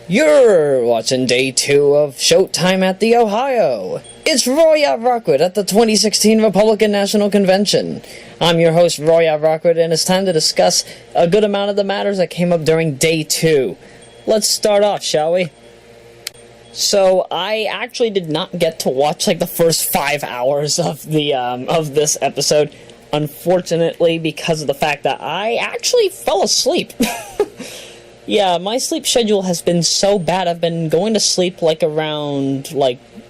You're watching day 2 of Showtime at the Ohio. It's Roya Rockwood at the 2016 Republican National Convention. I'm your host, Roya Rockwood, and it's time to discuss a good amount of the matters that came up during day 2. Let's start off, shall we? So, I actually did not get to watch, the first 5 hours of this episode, unfortunately, because of the fact that I actually fell asleep. Yeah, my sleep schedule has been so bad. I've been going to sleep around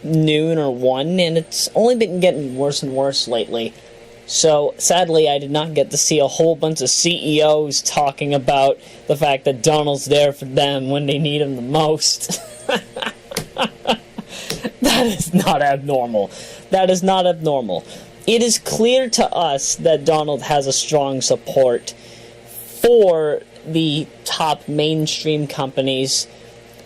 noon or 1, and it's only been getting worse and worse lately. So, sadly, I did not get to see a whole bunch of CEOs talking about the fact that Donald's there for them when they need him the most. That is not abnormal. That is not abnormal. It is clear to us that Donald has a strong support for the top mainstream companies,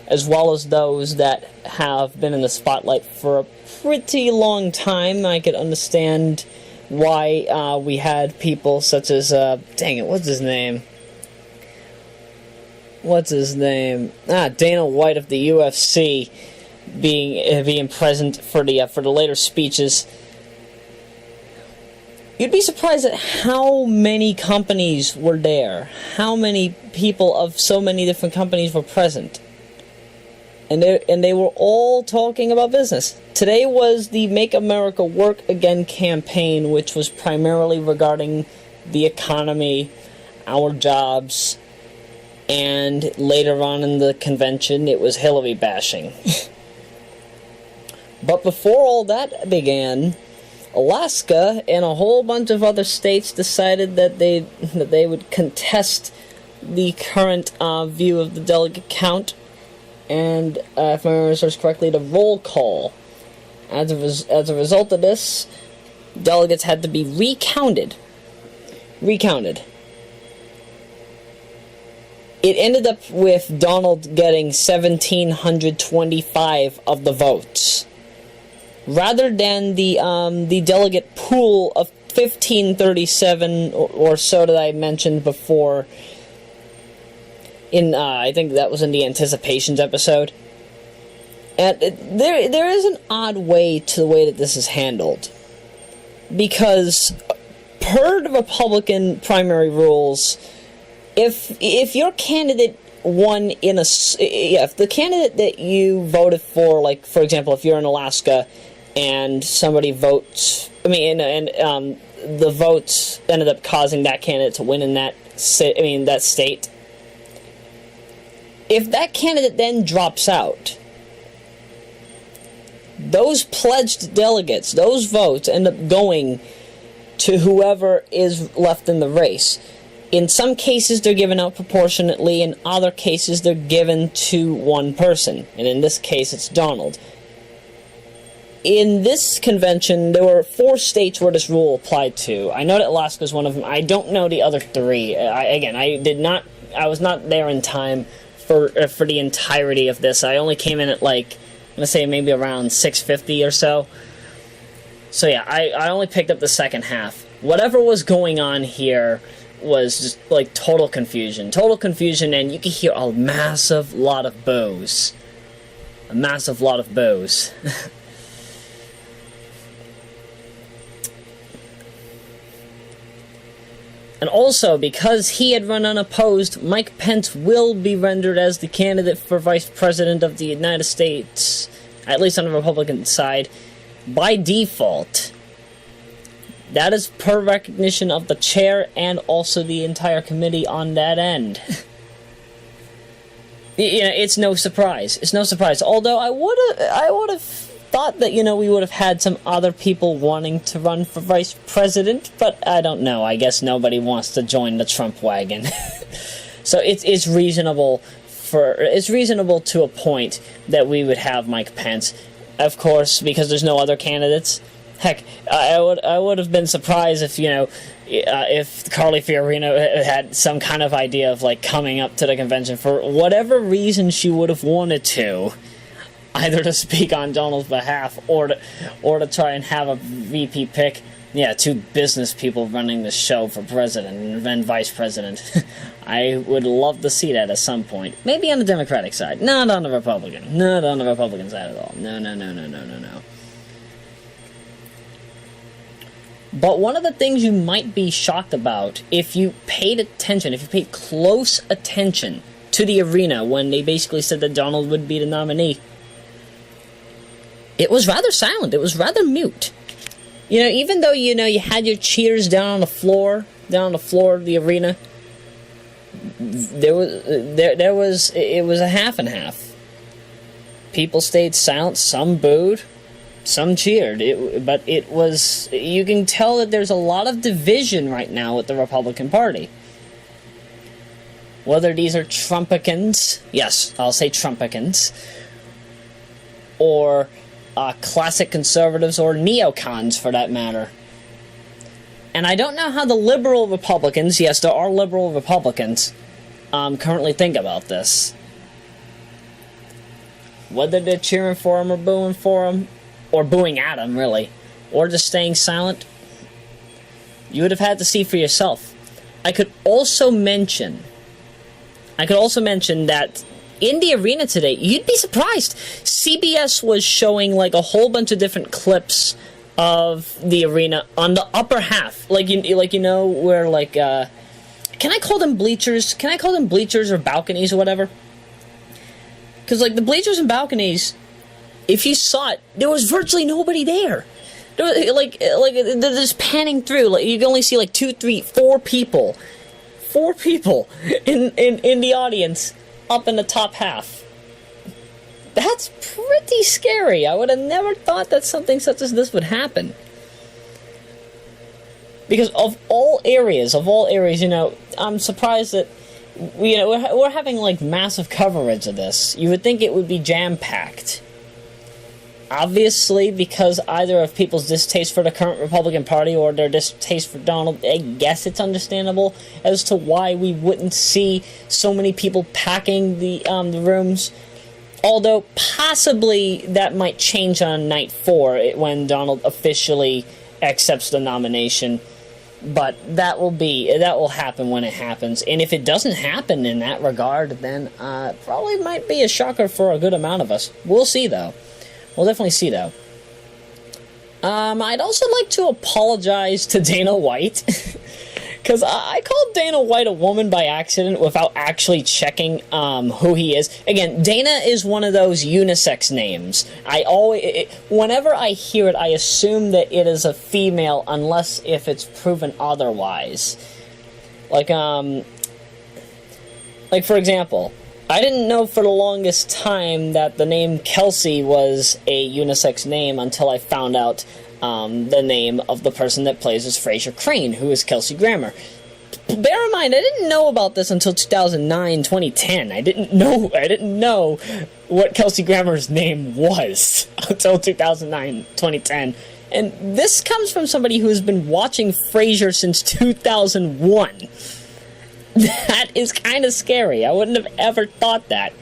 as well as those that have been in the spotlight for a pretty long time. I could understand why we had people such as, what's his name? Dana White of the UFC being present for the later speeches. You'd be surprised at how many companies were there. How many people of so many different companies were present. And they were all talking about business. Today was the Make America Work Again campaign, which was primarily regarding the economy, our jobs, and later on in the convention, it was Hillary bashing. But before all that began, Alaska and a whole bunch of other states decided that they would contest the current view of the delegate count, and if my memory serves correctly, the roll call. As a result of this, delegates had to be recounted. It ended up with Donald getting 1,725 of the votes, rather than the delegate pool of 1,537 or so that I mentioned before. I think that was in the Anticipations episode. And there is an odd way to the way that this is handled, because per the Republican primary rules, if your candidate won if the candidate that you voted for, for example, if you're in Alaska and somebody votes, the votes ended up causing that candidate to win in that state. If that candidate then drops out, those pledged delegates, those votes end up going to whoever is left in the race. In some cases, they're given out proportionately. In other cases, they're given to one person. And in this case, it's Donald. In this convention, there were 4 states where this rule applied to. I know that Alaska is one of them. I don't know the other 3. I was not there in time for the entirety of this. I only came in at, I'm going to say maybe around 6:50 or so. So yeah, I only picked up the second half. Whatever was going on here was just, total confusion. Total confusion, and you could hear a massive lot of boos. A massive lot of boos. And also, because he had run unopposed, Mike Pence will be rendered as the candidate for Vice President of the United States, at least on the Republican side, by default. That is per recognition of the chair and also the entire committee on that end. It's no surprise. It's no surprise. Although I would have thought that, we would have had some other people wanting to run for vice president, but I don't know. I guess nobody wants to join the Trump wagon. So it's reasonable to a point that we would have Mike Pence. Of course, because there's no other candidates. Heck, I would have been surprised if if Carly Fiorina had some kind of idea of coming up to the convention for whatever reason she would have wanted to, either to speak on Donald's behalf or to try and have a VP pick. Yeah, two business people running the show for president and then vice president. I would love to see that at some point. Maybe on the Democratic side. Not on the Republican. Not on the Republican side at all. No. But one of the things you might be shocked about, if you paid attention, if you paid close attention to the arena when they basically said that Donald would be the nominee, it was rather silent. It was rather mute. You know, even though, you know, you had your cheers down on the floor of the arena, it was a half and half. People stayed silent, some booed, some cheered. But it was, you can tell that there's a lot of division right now with the Republican Party. Whether these are Trumpicans, yes, I'll say Trumpicans, or classic conservatives, or neocons for that matter. And I don't know how the liberal Republicans, yes, there are liberal Republicans, currently think about this. Whether they're cheering for him or booing for him, or booing at him, really, or just staying silent, you would have had to see for yourself. I could also mention that in the arena today, you'd be surprised. CBS was showing like a whole bunch of different clips of the arena on the upper half, like you know where like can I call them bleachers? Can I call them bleachers or balconies or whatever? Because like the bleachers and balconies, if you saw it, there was virtually nobody there. There was, like they're just panning through. Like you can only see like 2, 3, 4 people. 4 people in the audience up in the top half. That's pretty scary. I would have never thought that something such as this would happen. Because of all areas, you know, I'm surprised that we're having like massive coverage of this. You would think it would be jam-packed. Obviously, because either of people's distaste for the current Republican Party or their distaste for Donald, I guess it's understandable as to why we wouldn't see so many people packing the rooms. Although, possibly, that might change on night 4 when Donald officially accepts the nomination. But that will happen when it happens. And if it doesn't happen in that regard, then probably might be a shocker for a good amount of us. We'll see, though. We'll definitely see, though. I'd also like to apologize to Dana White. Because I called Dana White a woman by accident without actually checking who he is. Again, Dana is one of those unisex names. Whenever I hear it, I assume that it is a female unless if it's proven otherwise. Like for example, I didn't know for the longest time that the name Kelsey was a unisex name until I found out the name of the person that plays as Frasier Crane, who is Kelsey Grammer. Bear in mind, I didn't know about this until 2009, 2010. I didn't know what Kelsey Grammer's name was until 2009, 2010. And this comes from somebody who has been watching Frasier since 2001. That is kind of scary. I wouldn't have ever thought that.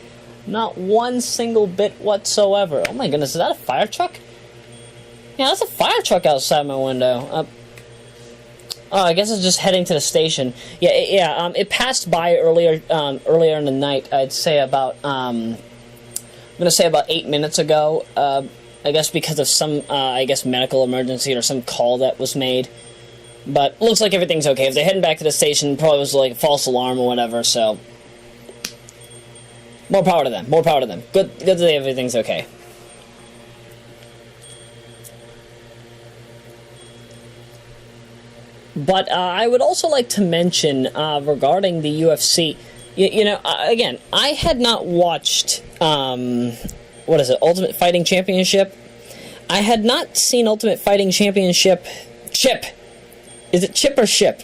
Not one single bit whatsoever. Oh my goodness, is that a fire truck? Yeah, that's a fire truck outside my window. Oh, I guess it's just heading to the station. Yeah. It passed by earlier in the night. I'd say about I'm gonna say about 8 minutes ago. I guess because of some medical emergency or some call that was made. But looks like everything's okay. If they're heading back to the station, probably was like a false alarm or whatever. So more power to them. Good that everything's okay. But I would also like to mention regarding the UFC, again, I had not watched, Ultimate Fighting Championship? I had not seen Ultimate Fighting Championship. Chip! Is it chip or ship?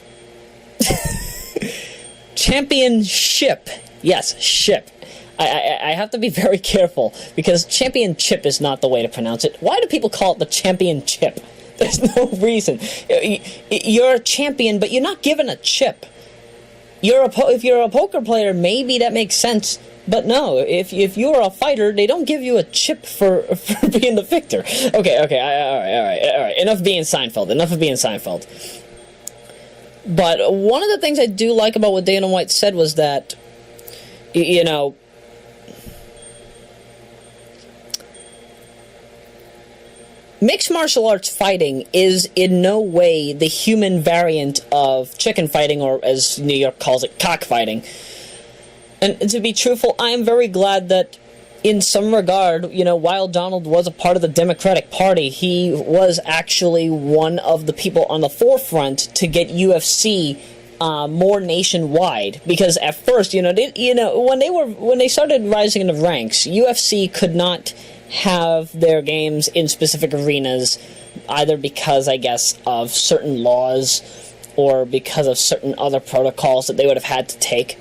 Championship. Yes, ship. I have to be very careful, because championship is not the way to pronounce it. Why do people call it the championship? There's no reason. You're a champion, but you're not given a chip. If you're a poker player, maybe that makes sense. But no, if you're a fighter, they don't give you a chip for being the victor. Okay, all right. Enough of being Seinfeld. But one of the things I do like about what Dana White said was that, you know, mixed martial arts fighting is in no way the human variant of chicken fighting, or as New York calls it, cockfighting. And to be truthful, I am very glad that in some regard, you know, while Donald was a part of the Democratic Party, he was actually one of the people on the forefront to get UFC more nationwide. Because at first, when they started rising in the ranks, UFC could not have their games in specific arenas, either because, I guess, of certain laws or because of certain other protocols that they would have had to take.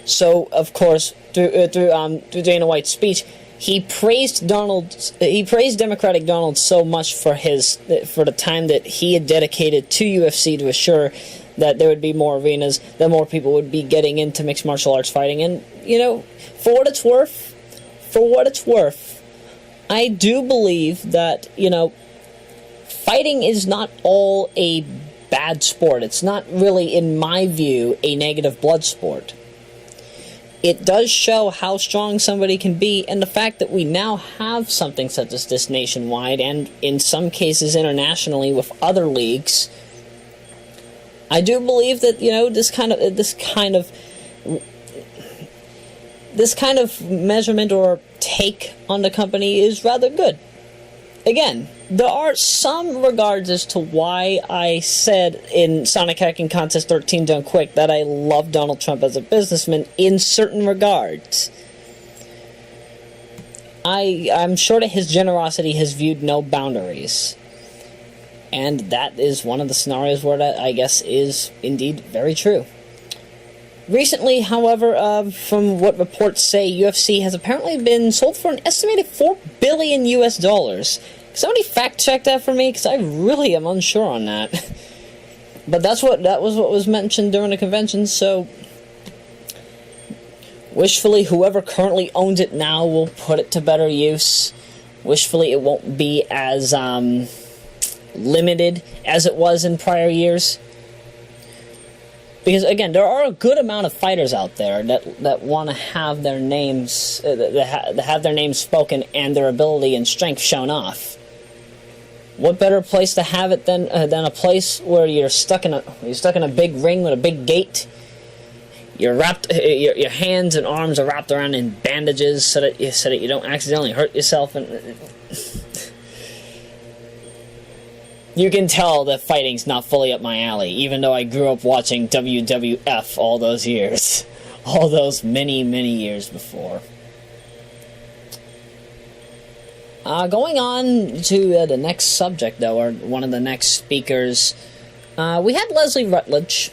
So, of course, through Dana White's speech, he praised Democratic Donald so much for the time that he had dedicated to UFC to assure that there would be more arenas, that more people would be getting into mixed martial arts fighting. And, you know, for what it's worth, I do believe that, you know, fighting is not all a bad sport. It's not really, in my view, a negative blood sport. It does show how strong somebody can be, and the fact that we now have something such as this nationwide, and in some cases internationally with other leagues, I do believe that, you know, this kind of measurement or take on the company is rather good. Again, there are some regards as to why I said in Sonic Hacking Contest 13 Done Quick that I love Donald Trump as a businessman in certain regards. I'm sure that his generosity has viewed no boundaries. And that is one of the scenarios where that, I guess, is indeed very true. Recently, however, from what reports say, UFC has apparently been sold for an estimated $4 billion US. Somebody fact-check that for me, because I really am unsure on that. But that was what was mentioned during the convention, so wishfully, whoever currently owns it now will put it to better use. Wishfully, it won't be as limited as it was in prior years. Because, again, there are a good amount of fighters out there that want to have their names have their names spoken and their ability and strength shown off. What better place to have it than a place where you're stuck in a big ring with a big gate? You're wrapped, your hands and arms are wrapped around in bandages so that you don't accidentally hurt yourself. And you can tell that fighting's not fully up my alley, even though I grew up watching WWF all those years. All those many, many years before. Going on to the next subject, though, or one of the next speakers, we had Leslie Rutledge.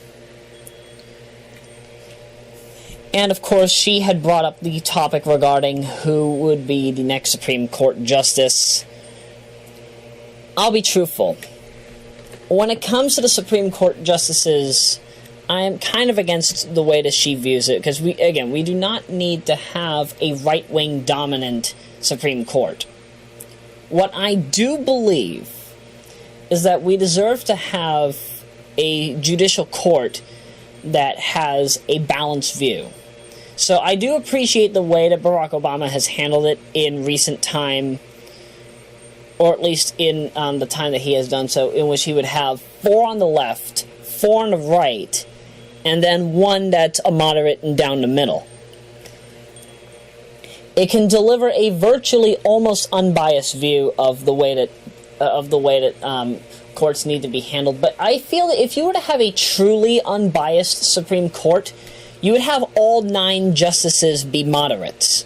And, of course, she had brought up the topic regarding who would be the next Supreme Court Justice. I'll be truthful. When it comes to the Supreme Court Justices, I am kind of against the way that she views it, because we do not need to have a right-wing dominant Supreme Court. What I do believe is that we deserve to have a judicial court that has a balanced view. So I do appreciate the way that Barack Obama has handled it in recent time, or at least in the time that he has done so, in which he would have 4 on the left, 4 on the right, and then 1 that's a moderate and down the middle. It can deliver a virtually almost unbiased view of the way that courts need to be handled. But I feel that if you were to have a truly unbiased Supreme Court, you would have all 9 justices be moderates.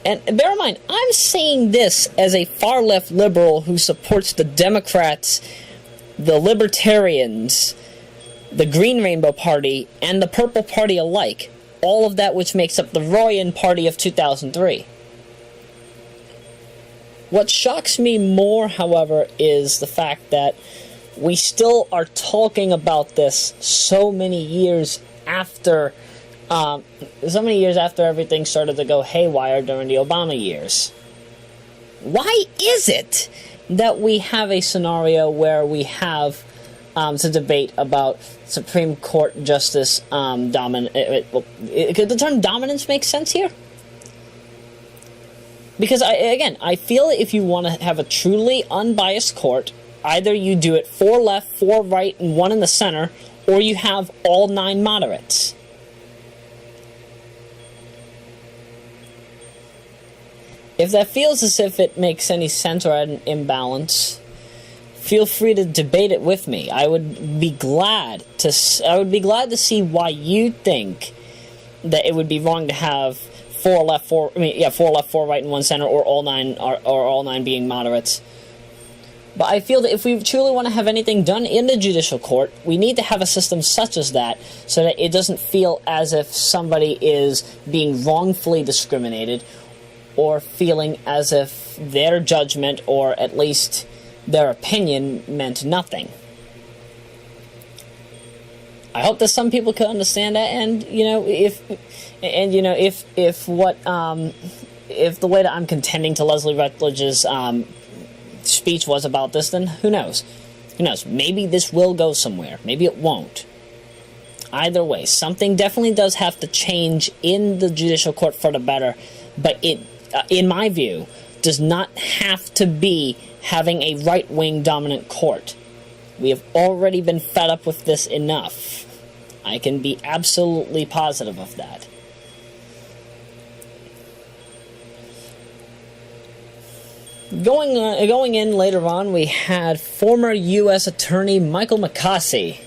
And bear in mind, I'm saying this as a far-left liberal who supports the Democrats, the Libertarians, the Green Rainbow Party, and the Purple Party alike. All of that which makes up the Royan Party of 2003. What shocks me more, however, is the fact that we still are talking about this so many years after so many years after everything started to go haywire during the Obama years. Why is it that we have a scenario where we have to debate about Supreme Court Justice dominance? Could the term dominance make sense here? Because, I feel if you want to have a truly unbiased court, either you do it 4 left, 4 right, and 1 in the center, or you have all 9 moderates. If that feels as if it makes any sense or an imbalance, feel free to debate it with me. I would be glad to see why you think that it would be wrong to have 4 left, 4 right, and 1 center, or all 9 being moderates. But I feel that if we truly want to have anything done in the judicial court, we need to have a system such as that, so that it doesn't feel as if somebody is being wrongfully discriminated, or feeling as if their judgment, or at least their opinion, meant nothing. I hope that some people can understand that, and if the way that I'm contending to Leslie Rutledge's speech was about this, then who knows? Who knows? Maybe this will go somewhere. Maybe it won't. Either way, something definitely does have to change in the judicial court for the better, but it, in my view, does not have to be having a right-wing dominant court. We have already been fed up with this enough. I can be absolutely positive of that. Going in later on, we had former U.S. Attorney Michael McCossie.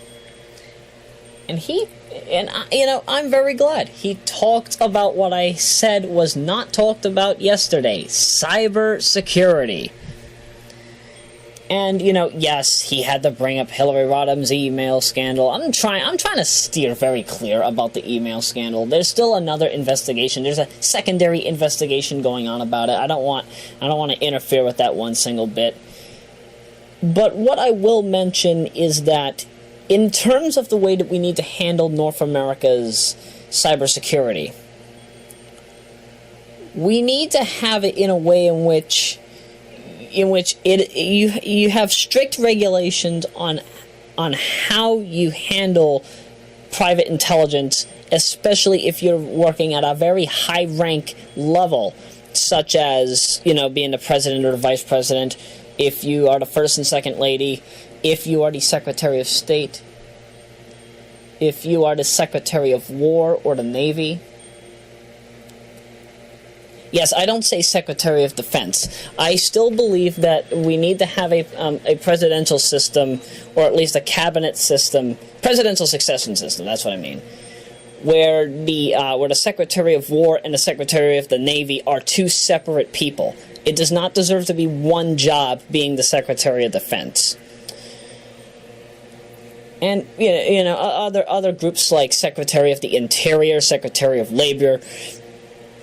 I'm very glad. He talked about what I said was not talked about yesterday: cyber security. And, yes, he had to bring up Hillary Rodham's email scandal. I'm trying to steer very clear about the email scandal. There's still another investigation. There's a secondary investigation going on about it. I don't want to interfere with that one single bit. But what I will mention is that in terms of the way that we need to handle North America's cybersecurity, we need to have it in a way in which you have strict regulations on how you handle private intelligence, especially if you're working at a very high rank level, such as being the president or the vice president, if you are the first and second lady, if you are the Secretary of State, if you are the Secretary of War or the Navy. Yes, I don't say Secretary of Defense. I still believe that we need to have a presidential system, or at least a cabinet system, presidential succession system, that's what I mean, where the Secretary of War and the Secretary of the Navy are 2 separate people. It does not deserve to be one job being the Secretary of Defense. And other groups like Secretary of the Interior, Secretary of Labor.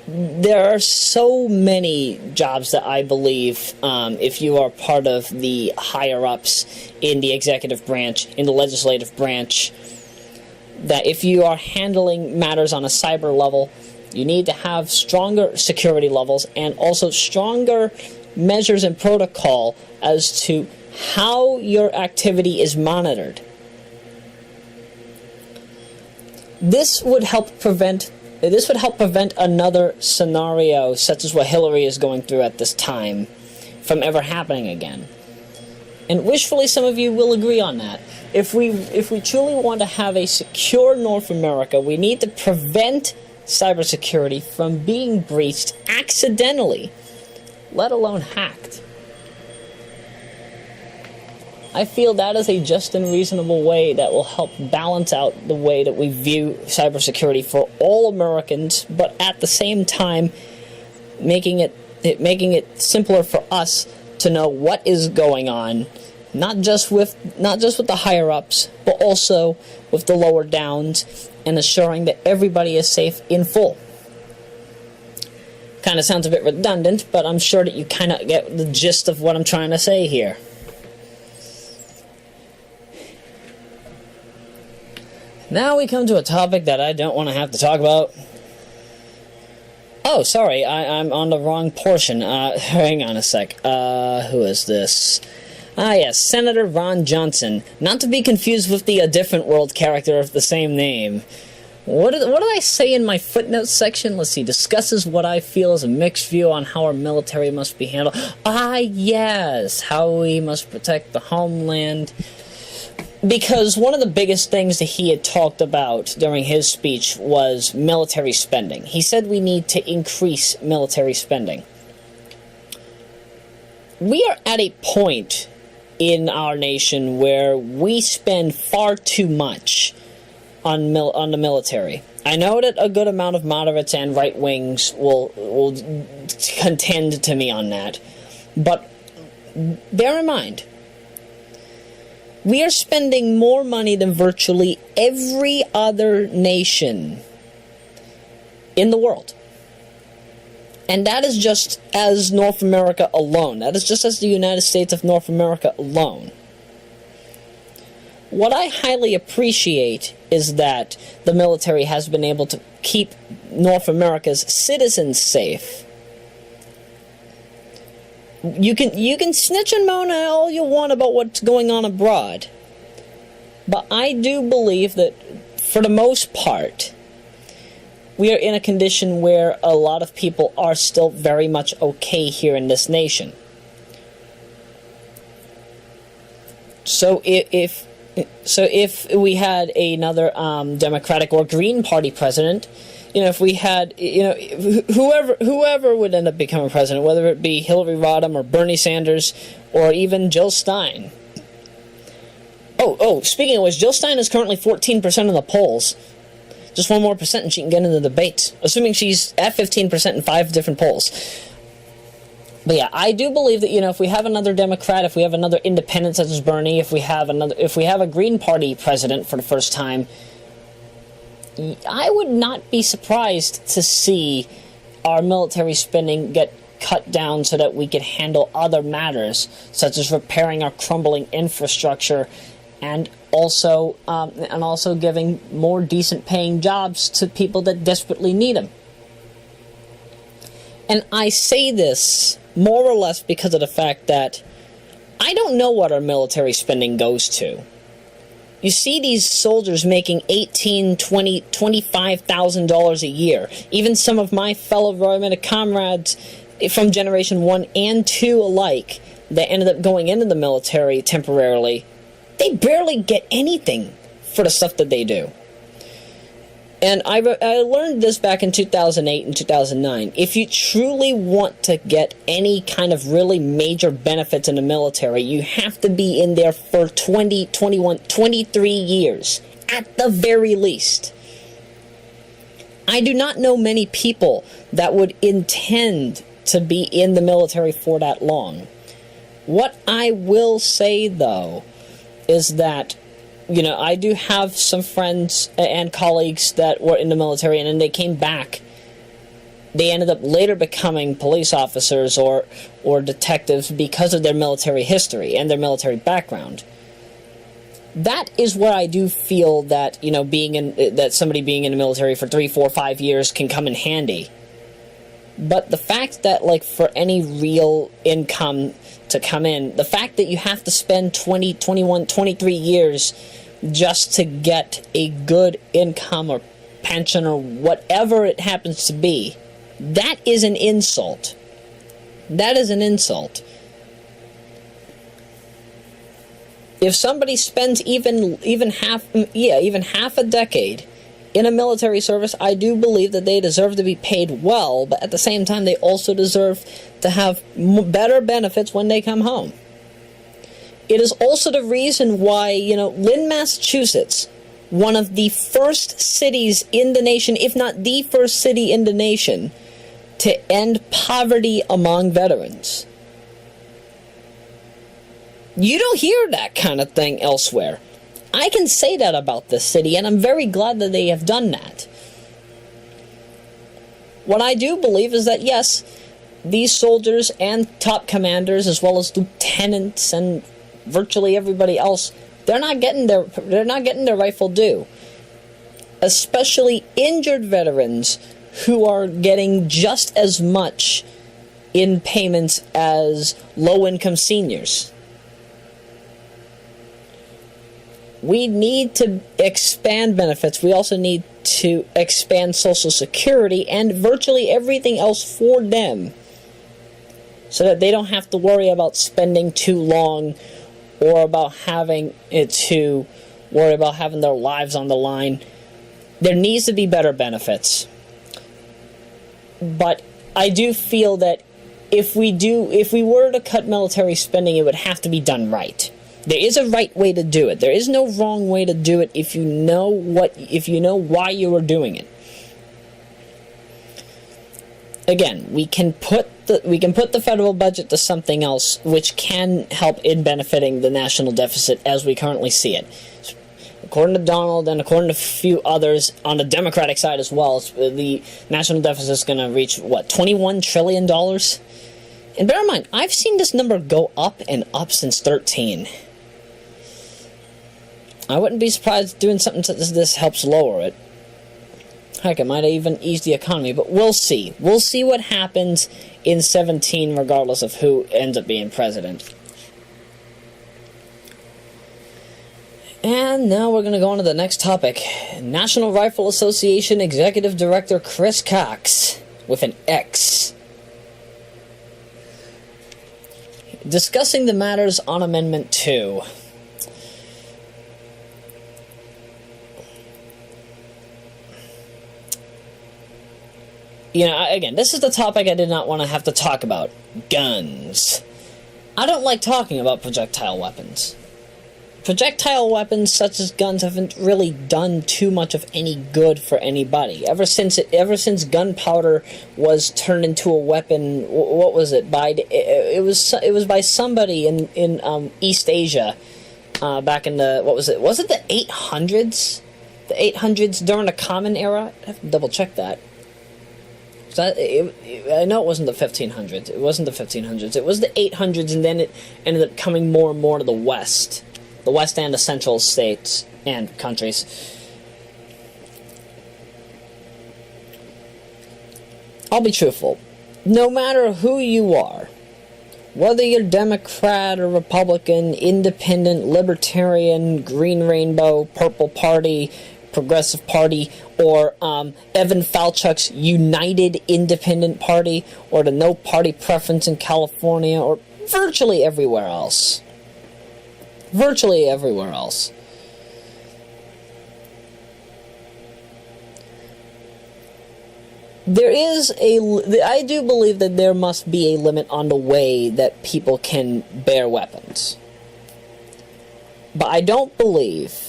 There are so many jobs that I believe, if you are part of the higher-ups in the executive branch, in the legislative branch, that if you are handling matters on a cyber level, you need to have stronger security levels and also stronger measures and protocol as to how your activity is monitored. This would help prevent another scenario such as what Hillary is going through at this time from ever happening again. And wishfully some of you will agree on that. If we truly want to have a secure North America, we need to prevent cybersecurity from being breached accidentally, let alone hacked. I feel that is a just and reasonable way that will help balance out the way that we view cybersecurity for all Americans, but at the same time making it simpler for us to know what is going on, not just with the higher ups, but also with the lower downs, and assuring that everybody is safe in full. Kind of sounds a bit redundant, but I'm sure that you kind of get the gist of what I'm trying to say here. Now we come to a topic that I don't want to have to talk about. Oh, sorry, I'm on the wrong portion. Hang on a sec. Who is this? Yes, Senator Ron Johnson. Not to be confused with the A Different World character of the same name. What did I say in my footnotes section? Let's see. Discusses what I feel is a mixed view on how our military must be handled. Yes. How we must protect the homeland. Because one of the biggest things that he had talked about during his speech was military spending. He said we need to increase military spending. We are at a point in our nation where we spend far too much on the military. I know that a good amount of moderates and right wings will contend to me on that, but bear in mind, we are spending more money than virtually every other nation in the world. And that is just as North America alone. That is just as the United States of North America alone. What I highly appreciate is that the military has been able to keep North America's citizens safe. You can snitch and moan all you want about what's going on abroad, but I do believe that, for the most part, we are in a condition where a lot of people are still very much okay here in this nation. So if we had another Democratic or Green Party president, if we had, whoever would end up becoming president, whether it be Hillary Rodham or Bernie Sanders or even Jill Stein. Speaking of which, Jill Stein is currently 14% in the polls. Just one more percent and she can get into the debates, assuming she's at 15% in 5 different polls. But yeah, I do believe that, if we have another Democrat, if we have another independent such as Bernie, if we have a Green Party president for the first time, I would not be surprised to see our military spending get cut down so that we could handle other matters, such as repairing our crumbling infrastructure and also giving more decent paying jobs to people that desperately need them. And I say this more or less because of the fact that I don't know what our military spending goes to. You see these soldiers making $18,000, $20,000, $25,000 a year. Even some of my fellow Royameadow comrades from Generation 1 and 2 alike that ended up going into the military temporarily, they barely get anything for the stuff that they do. And I learned this back in 2008 and 2009. If you truly want to get any kind of really major benefits in the military, you have to be in there for 20, 21, 23 years, at the very least. I do not know many people that would intend to be in the military for that long. What I will say, though, is that I do have some friends and colleagues that were in the military, and then they came back. They ended up later becoming police officers or detectives because of their military history and their military background. That is where I do feel that that somebody being in the military for 3, 4, 5 years can come in handy. But the fact that, for any real income to come in, the fact that you have to spend 20, 21, 23 years just to get a good income or pension or whatever it happens to be, that is an insult. That is an insult. If somebody spends even half a decade in a military service, I do believe that they deserve to be paid well, but at the same time, they also deserve to have better benefits when they come home. It is also the reason why, Lynn, Massachusetts, one of the first cities in the nation, if not the first city in the nation, to end poverty among veterans. You don't hear that kind of thing elsewhere. I can say that about this city, and I'm very glad that they have done that. What I do believe is that, yes, these soldiers and top commanders, as well as lieutenants and virtually everybody else, they're not getting their rightful due. especially injured veterans who are getting just as much in payments as low-income seniors. We need to expand benefits. We also need to expand Social Security and virtually everything else for them, so that they don't have to worry about spending too long or about having to worry about having their lives on the line. There needs to be better benefits. But I do feel that if we were to cut military spending, it would have to be done right. There is a right way to do it. There is no wrong way to do it if you know why you are doing it. Again, we can put the federal budget to something else which can help in benefiting the national deficit as we currently see it. According to Donald and according to a few others on the Democratic side as well, the national deficit is going to reach, $21 trillion? And bear in mind, I've seen this number go up and up since 2013. I wouldn't be surprised doing something such as this helps lower it. Heck, it might even ease the economy, but we'll see. We'll see what happens in 2017 regardless of who ends up being president. And now we're going to go on to the next topic. National Rifle Association Executive Director Chris Cox, with an X, discussing the matters on Amendment 2. Again, this is the topic I did not want to have to talk about. Guns. I don't like talking about projectile weapons. Projectile weapons such as guns haven't really done too much of any good for anybody. Ever since gunpowder was turned into a weapon, what was it? It was by somebody in East Asia back in the, was it the 800s? The 800s during the Common Era? I have to double check that. I know it wasn't the 1500s. It wasn't the 1500s. It was the 800s, and then it ended up coming more and more to the West. The West and the Central states and countries. I'll be truthful. No matter who you are, whether you're Democrat or Republican, Independent, Libertarian, Green Rainbow, Purple Party, Progressive Party, or Evan Falchuk's United Independent Party, or the No Party Preference in California, or virtually everywhere else. Virtually everywhere else. I do believe that there must be a limit on the way that people can bear weapons. But I don't believe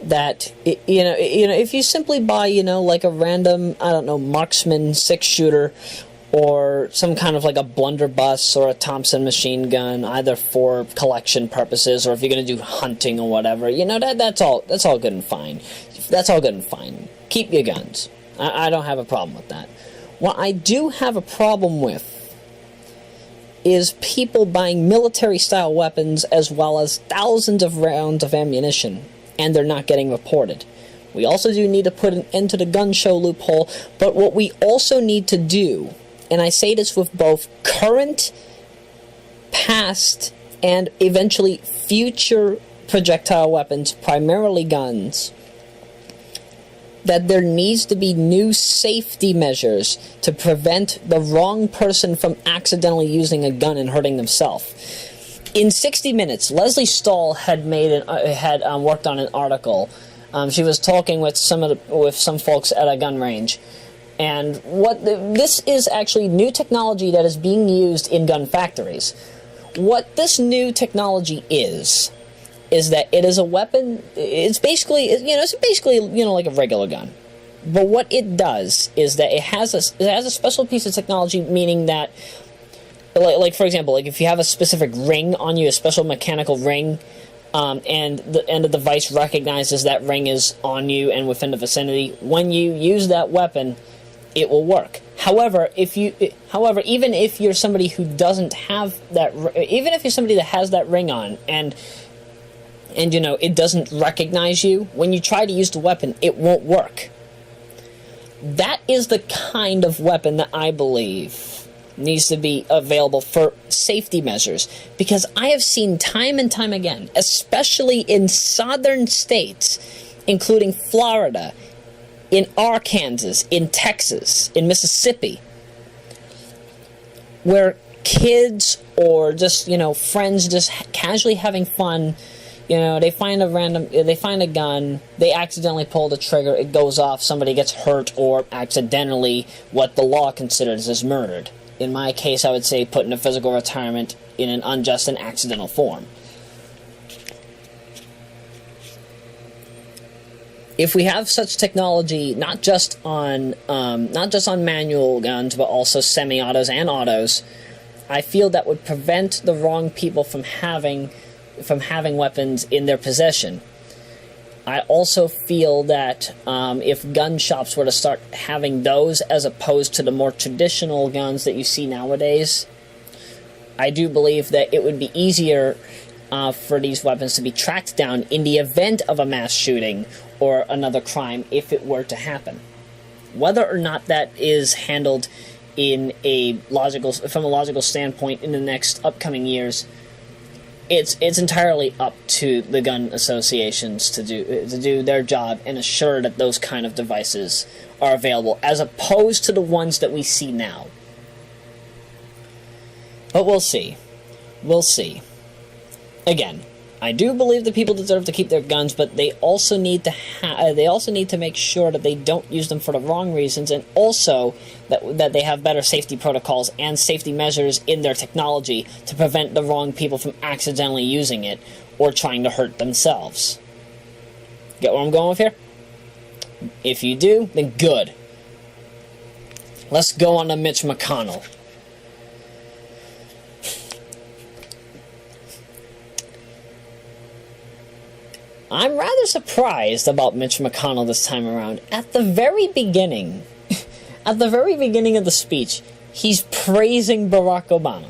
that, if you simply buy, like a random, marksman 6-shooter, or some kind of like a blunderbuss or a Thompson machine gun, either for collection purposes or if you're going to do hunting or whatever, that's all good and fine. That's all good and fine. Keep your guns. I don't have a problem with that. What I do have a problem with is people buying military-style weapons as well as thousands of rounds of ammunition, and they're not getting reported. We also do need to put an end to the gun show loophole, but what we also need to do, and I say this with both current, past, and eventually future projectile weapons, primarily guns, that there needs to be new safety measures to prevent the wrong person from accidentally using a gun and hurting themselves. In 60 Minutes, Leslie Stahl had worked on an article. She was talking with some folks at a gun range, and this is actually new technology that is being used in gun factories. What this new technology is that it is a weapon. It's basically like a regular gun. But what it does is that it has a special piece of technology, meaning that, like for example, like if you have a specific ring on you, a special mechanical ring, and the device recognizes that ring is on you and within the vicinity, when you use that weapon, it will work. However, even if you're somebody who doesn't have that, even if you're somebody that has that ring on, and and, it doesn't recognize you, when you try to use the weapon, it won't work. That is the kind of weapon that I believe needs to be available for safety measures, because I have seen time and time again, especially in southern states, including Florida, in Arkansas, in Texas, in Mississippi, where kids or just, friends just casually having fun, they find a gun, they accidentally pull the trigger, it goes off, somebody gets hurt, or accidentally what the law considers as murdered. In my case, I would say put in a physical retirement in an unjust and accidental form. If we have such technology, not just on manual guns, but also semi-autos and autos, I feel that would prevent the wrong people from having weapons in their possession. I also feel that if gun shops were to start having those as opposed to the more traditional guns that you see nowadays, I do believe that it would be easier for these weapons to be tracked down in the event of a mass shooting or another crime if it were to happen. Whether or not that is handled from a logical standpoint in the next upcoming years, it's entirely up to the gun associations to do their job and assure that those kind of devices are available, as opposed to the ones that we see now. But we'll see. We'll see. Again, I do believe that people deserve to keep their guns, but they also need to make sure that they don't use them for the wrong reasons, and also that they have better safety protocols and safety measures in their technology to prevent the wrong people from accidentally using it or trying to hurt themselves. Get where I'm going with here? If you do, then good. Let's go on to Mitch McConnell. I'm rather surprised about Mitch McConnell this time around. At the very beginning of the speech, he's praising Barack Obama.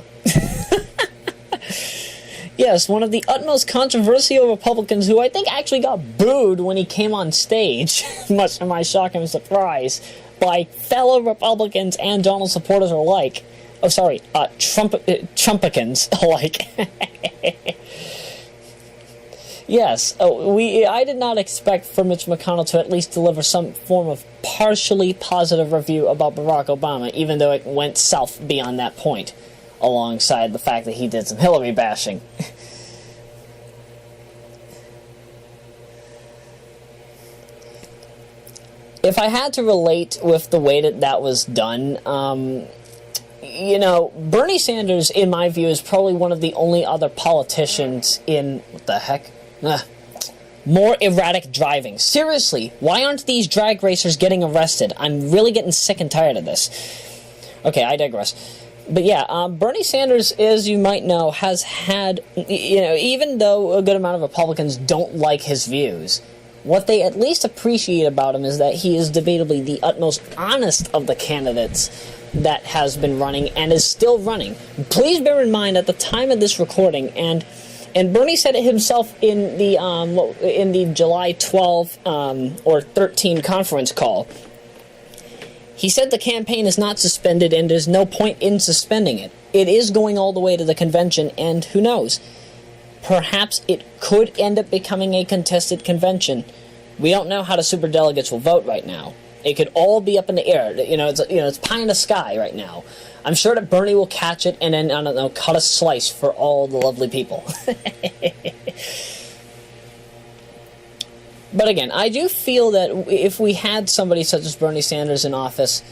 Yes, one of the utmost controversial Republicans who I think actually got booed when he came on stage, much to my shock and surprise, by fellow Republicans and Donald supporters alike. Oh, sorry, Trumpicans alike. Yes, I did not expect for Mitch McConnell to at least deliver some form of partially positive review about Barack Obama, even though it went south beyond that point, alongside the fact that he did some Hillary bashing. If I had to relate with the way that was done, Bernie Sanders, in my view, is probably one of the only other politicians in... What the heck? More erratic driving. Seriously, why aren't these drag racers getting arrested? I'm really getting sick and tired of this. Okay, I digress. But yeah, Bernie Sanders, as you might know, has had, even though a good amount of Republicans don't like his views, what they at least appreciate about him is that he is debatably the utmost honest of the candidates that has been running and is still running. Please bear in mind, at the time of this recording, and Bernie said it himself in the July 12 or 13 conference call. He said the campaign is not suspended and there's no point in suspending it. It is going all the way to the convention, and who knows? Perhaps it could end up becoming a contested convention. We don't know how the superdelegates will vote right now. It could all be up in the air. It's pie in the sky right now. I'm sure that Bernie will catch it and then, I don't know, cut a slice for all the lovely people. But again, I do feel that if we had somebody such as Bernie Sanders in office,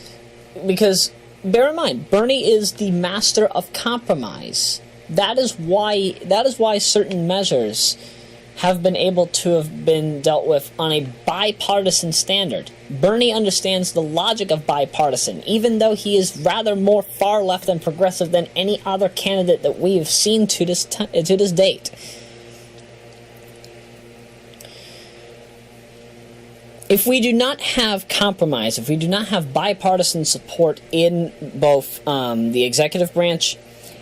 because bear in mind, Bernie is the master of compromise. That is why certain measures have been able to have been dealt with on a bipartisan standard. Bernie understands the logic of bipartisan, even though he is rather more far left and progressive than any other candidate that we have seen to this date. If we do not have compromise, if we do not have bipartisan support in both the executive branch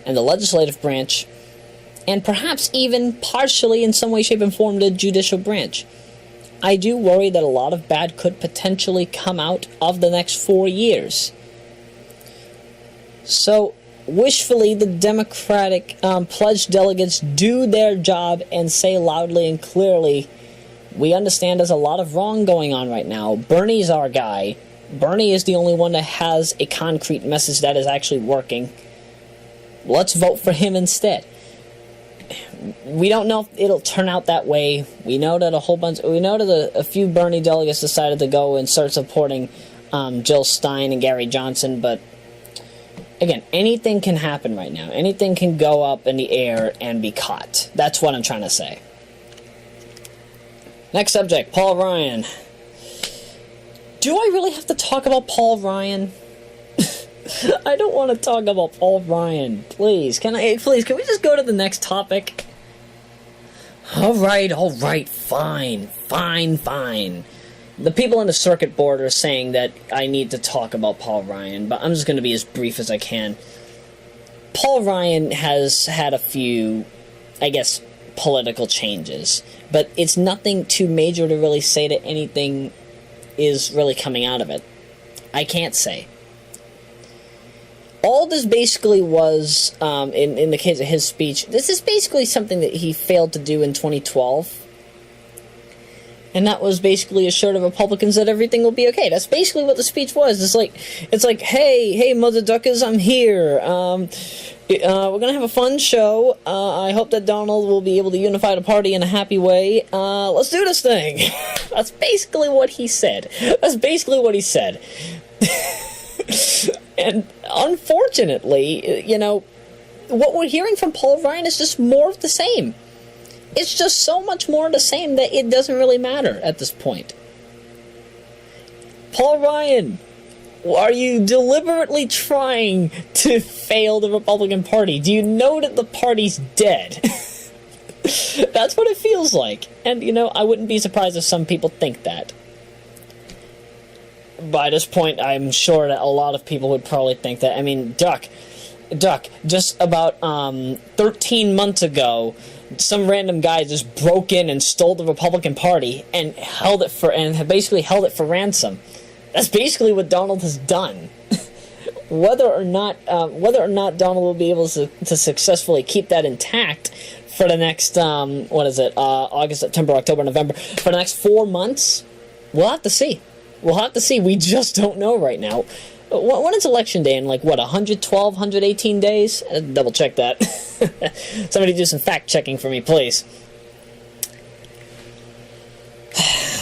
and the legislative branch, and perhaps even partially in some way, shape, and form the judicial branch. I do worry that a lot of bad could potentially come out of the next 4 years. So, wishfully, the Democratic pledged delegates do their job and say loudly and clearly, we understand there's a lot of wrong going on right now. Bernie's our guy. Bernie is the only one that has a concrete message that is actually working. Let's vote for him instead. We don't know if it'll turn out that way. We know that a few Bernie delegates decided to go and start supporting Jill Stein and Gary Johnson, but again, anything can happen right now. Anything can go up in the air and be caught. That's what I'm trying to say. Next subject, Paul Ryan. Do I really have to talk about Paul Ryan? I don't want to talk about Paul Ryan. Please, can we just go to the next topic? Alright, fine. The people on the circuit board are saying that I need to talk about Paul Ryan, but I'm just going to be as brief as I can. Paul Ryan has had a few, I guess, political changes, but it's nothing too major to really say that anything is really coming out of it. I can't say. All this basically was, in the case of his speech, this is basically something that he failed to do in 2012. And that was basically assure the Republicans that everything will be okay. That's basically what the speech was. It's like, hey, mother duckers, I'm here. We're gonna have a fun show. I hope that Donald will be able to unify the party in a happy way. Let's do this thing. That's basically what he said. And unfortunately, what we're hearing from Paul Ryan is just more of the same. It's just so much more of the same that it doesn't really matter at this point. Paul Ryan, are you deliberately trying to fail the Republican Party? Do you know that the party's dead? That's what it feels like. And, I wouldn't be surprised if some people think that. By this point, I'm sure that a lot of people would probably think that. I mean, Duck, just about 13 months ago, some random guy just broke in and stole the Republican Party and basically held it for ransom. That's basically what Donald has done. Whether or not Donald will be able to successfully keep that intact for the next August, September, October, November, for the next 4 months, we'll have to see. We just don't know right now. When is election day? In 112, 118 days? Double check that. Somebody do some fact checking for me, please.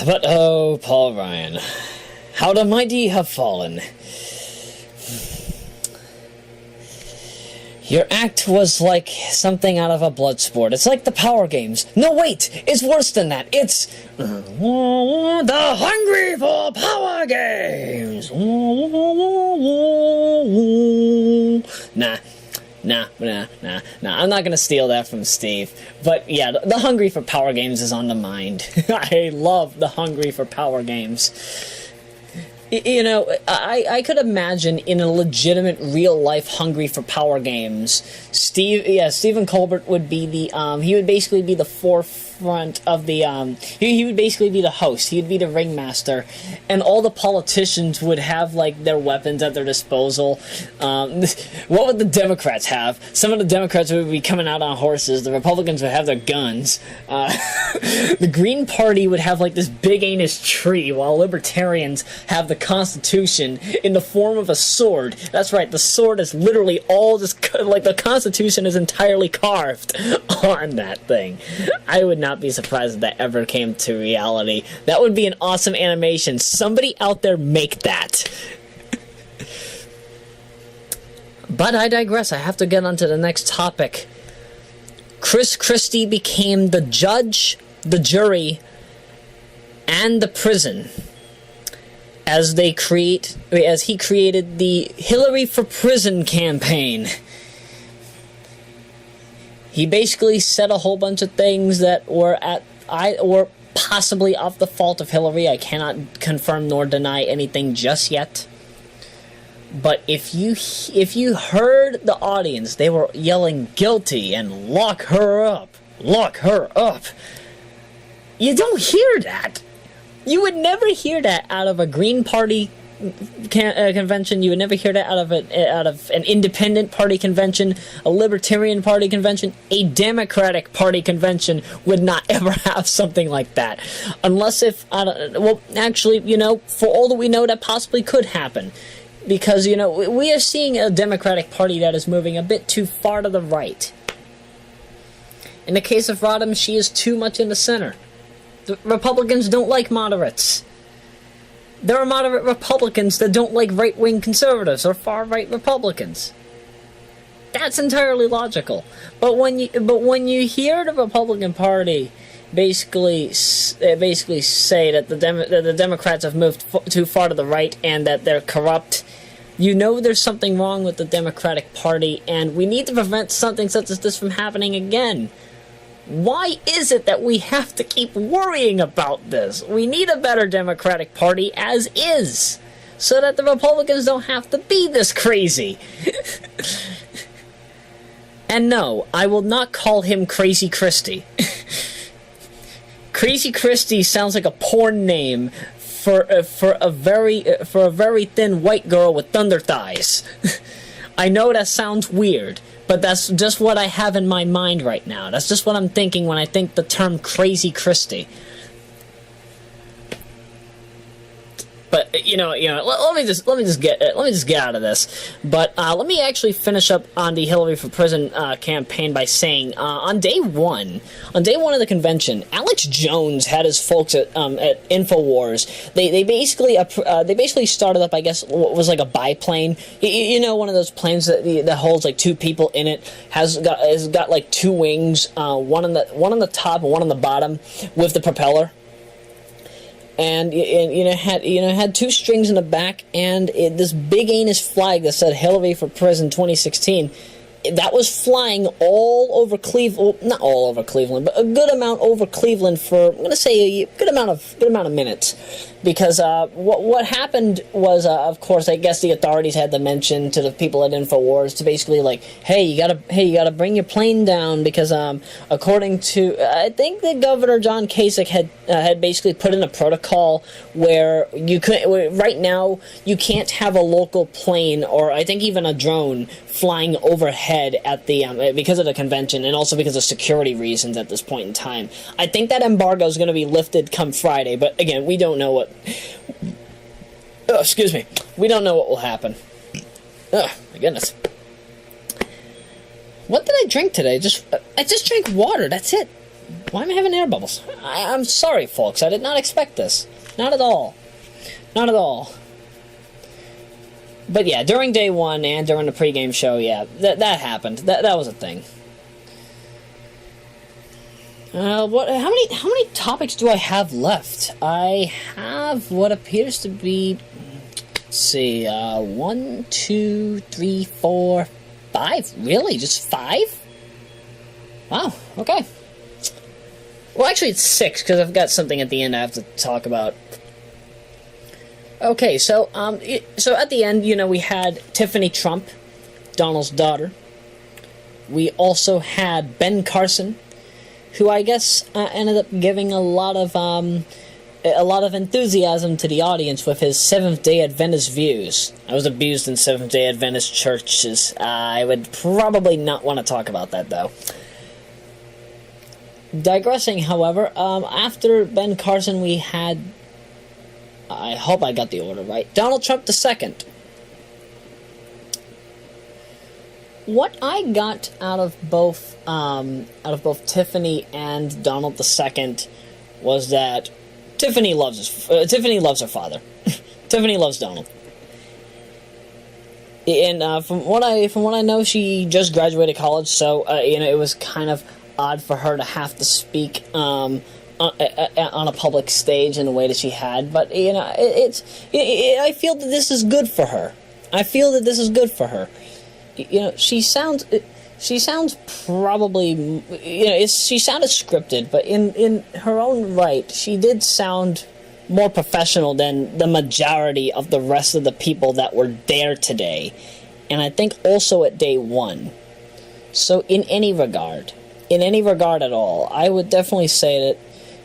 But oh, Paul Ryan, how the mighty have fallen. Your act was like something out of a blood sport. It's like the Power Games. No, wait! It's worse than that. It's the Hungry for Power Games. Nah. I'm not gonna steal that from Steve. But yeah, the Hungry for Power Games is on the mind. I love the Hungry for Power Games. I could imagine in a legitimate, real-life Hungry for Power Games, Stephen Colbert would be he would basically be the forefront of the, he would basically be the host, he would be the ringmaster, and all the politicians would have, their weapons at their disposal. What would the Democrats have? Some of the Democrats would be coming out on horses, the Republicans would have their guns, the Green Party would have, this big-anus tree, while Libertarians have the Constitution in the form of a sword. That's right, the sword is literally all just, the Constitution is entirely carved on that thing. I would not be surprised if that ever came to reality. That would be an awesome animation. Somebody out there make that. But I digress. I have to get on to the next topic. Chris Christie became the judge, the jury, and the prison as he created the Hillary for Prison campaign. He basically said a whole bunch of things that were possibly off the fault of Hillary. I cannot confirm nor deny anything just yet. But if you heard the audience, they were yelling guilty and lock her up, lock her up. You don't hear that. You would never hear that out of a Green Party convention. You would never hear that out of an Independent Party convention, a Libertarian Party convention. A Democratic Party convention would not ever have something like that, unless well, actually, for all that we know, that possibly could happen, because we are seeing a Democratic Party that is moving a bit too far to the right. In the case of Rodham, she is too much in the center. The Republicans don't like moderates. There are moderate Republicans that don't like right-wing conservatives or far-right Republicans. That's entirely logical. But when you hear the Republican Party basically say that the Democrats have moved too far to the right and that they're corrupt, there's something wrong with the Democratic Party, and we need to prevent something such as this from happening again. Why is it that we have to keep worrying about this? We need a better Democratic Party as is, so that the Republicans don't have to be this crazy. And no, I will not call him Crazy Christie. Crazy Christie sounds like a porn name for a very thin white girl with thunder thighs. I know that sounds weird, but that's just what I have in my mind right now. That's just what I'm thinking when I think the term Crazy Christie. But let me just get out of this. But let me actually finish up on the Hillary for President campaign by saying on day one of the convention, Alex Jones had his folks at Infowars. They basically started up, I guess, what was like a biplane. One of those planes that holds like two people in it. Has got like two wings, one on the top and one on the bottom with the propeller. And had two strings in the back, and this big anus flag that said Hillary for President 2016. That was flying all over Cleveland, well, not all over Cleveland, but a good amount over Cleveland for, I'm going to say, a good amount of minutes. Because what happened was, of course, I guess the authorities had to mention to the people at Infowars to basically like, hey, you gotta bring your plane down, because according to, I think that Governor John Kasich had basically put in a protocol where right now you can't have a local plane, or I think even a drone, flying overhead at the because of the convention, and also because of security reasons at this point in time. I think that embargo is going to be lifted come Friday, but again, we don't know what. Oh, excuse me. We don't know what will happen. Oh my goodness. What did I drink today? I just drank water. That's it. Why am I having air bubbles? I'm sorry, folks. I did not expect this. Not at all. Not at all. But yeah, during day one and during the pregame show, yeah, that happened. That was a thing. How many topics do I have left? I have what appears to be, let's see, 1, 2, 3, 4, 5. Really? Just 5? Wow, okay. Well, actually it's 6, because I've got something at the end I have to talk about. Okay, so at the end, we had Tiffany Trump, Donald's daughter. We also had Ben Carson, who I guess ended up giving a lot of enthusiasm to the audience with his Seventh-day Adventist views. I was abused in Seventh-day Adventist churches. I would probably not want to talk about that, though. Digressing, however, after Ben Carson, we had, I hope I got the order right, Donald Trump II. What I got out of both Tiffany and Donald II was that Tiffany loves her father. Tiffany loves Donald. And from what I know, she just graduated college, so it was kind of odd for her to have to speak on a public stage in the way that she had. But I feel that this is good for her. She sounds probably, she sounded scripted, but in her own right, she did sound more professional than the majority of the rest of the people that were there today. And I think also at day one. So in any regard at all, I would definitely say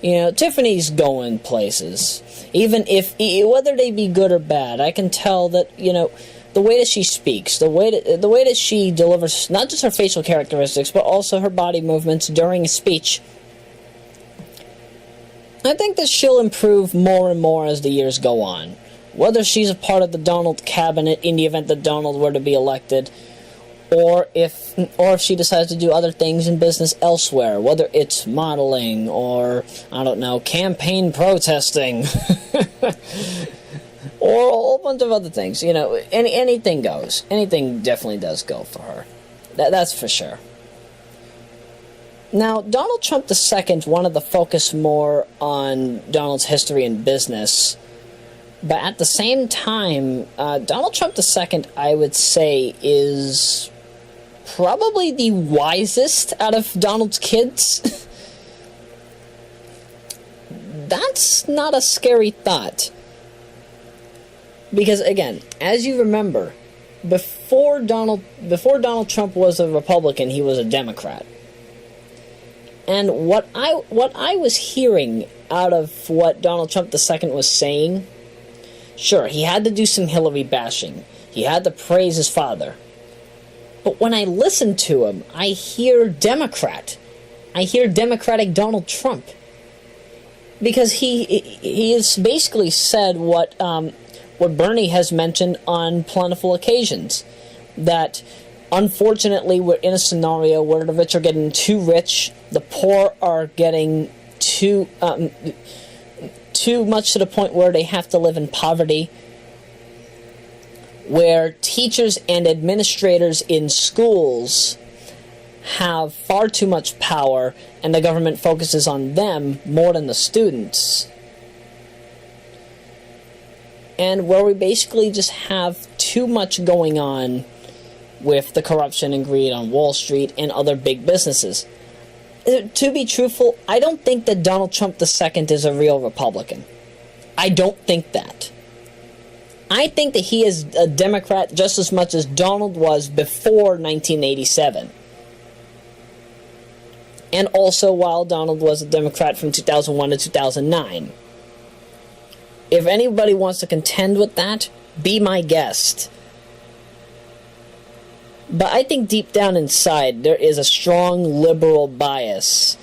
that, Tiffany's going places. Even if, whether they be good or bad, I can tell that, the way that she speaks, the way that she delivers not just her facial characteristics, but also her body movements during a speech, I think that she'll improve more and more as the years go on. Whether she's a part of the Donald cabinet in the event that Donald were to be elected, or if she decides to do other things in business elsewhere, whether it's modeling or, I don't know, campaign protesting, or a whole bunch of other things, anything goes. Anything definitely does go for her. That's for sure. Now, Donald Trump II wanted to focus more on Donald's history in business, but at the same time, Donald Trump II, I would say, is probably the wisest out of Donald's kids. That's not a scary thought. Because, again, as you remember, before Donald Trump was a Republican, he was a Democrat. And what I was hearing out of what Donald Trump II was saying, sure, he had to do some Hillary bashing. He had to praise his father. But when I listen to him, I hear Democrat. I hear Democratic Donald Trump. Because he has basically said what Bernie has mentioned on plentiful occasions. That, unfortunately, we're in a scenario where the rich are getting too rich, the poor are getting too much to the point where they have to live in poverty, where teachers and administrators in schools have far too much power and the government focuses on them more than the students. And where we basically just have too much going on with the corruption and greed on Wall Street and other big businesses. To be truthful, I don't think that Donald Trump II is a real Republican. I don't think that. I think that he is a Democrat just as much as Donald was before 1987. And also while Donald was a Democrat from 2001 to 2009. If anybody wants to contend with that, be my guest. But I think deep down inside there is a strong liberal bias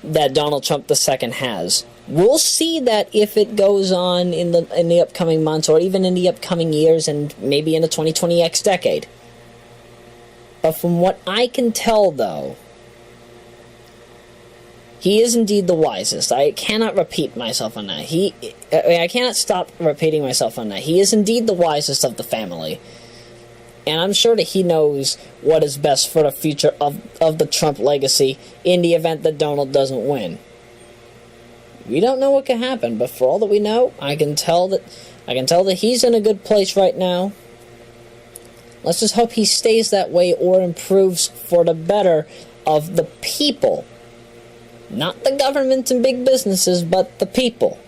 that Donald Trump II has. We'll see that if it goes on in the upcoming months or even in the upcoming years and maybe in the 2020X decade. But from what I can tell, though, he is indeed the wisest. I cannot repeat myself on that. I cannot stop repeating myself on that. He is indeed the wisest of the family. And I'm sure that he knows what is best for the future of the Trump legacy in the event that Donald doesn't win. We don't know what can happen, but for all that we know, I can tell that he's in a good place right now. Let's just hope he stays that way or improves for the better of the people. Not the government and big businesses, but the people.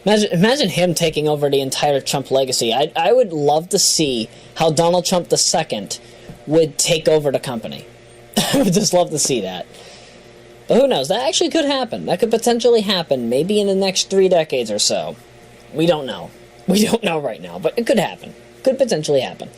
Imagine him taking over the entire Trump legacy. I would love to see how Donald Trump II would take over the company. I would just love to see that. But who knows? That actually could happen. That could potentially happen, maybe in the next 3 decades or so. We don't know. We don't know right now, but it could happen. Could potentially happen.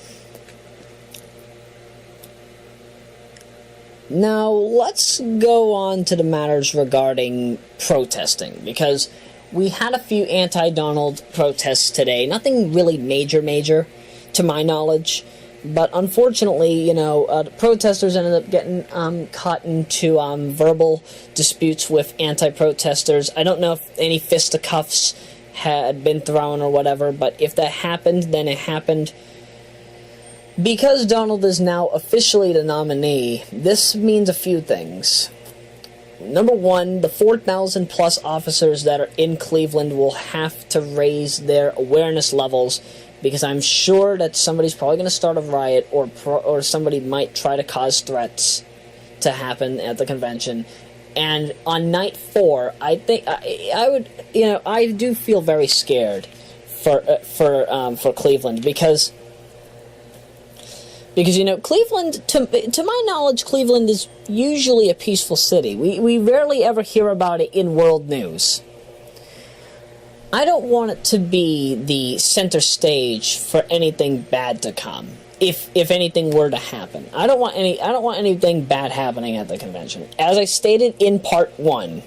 Now, let's go on to the matters regarding protesting, because we had a few anti-Donald protests today. Nothing really major, to my knowledge. But unfortunately, the protesters ended up getting caught into verbal disputes with anti-protesters. I don't know if any fisticuffs had been thrown or whatever, but if that happened, then it happened. Because Donald is now officially the nominee, this means a few things. Number one, the 4,000 plus officers that are in Cleveland will have to raise their awareness levels, because I'm sure that somebody's probably going to start a riot or somebody might try to cause threats to happen at the convention. And on night 4, I think I would, I do feel very scared for Cleveland because Cleveland, to my knowledge, Cleveland is usually a peaceful city. We rarely ever hear about it in world news. I don't want it to be the center stage for anything bad to come. If anything were to happen, I don't want anything bad happening at the convention. As I stated in part 1,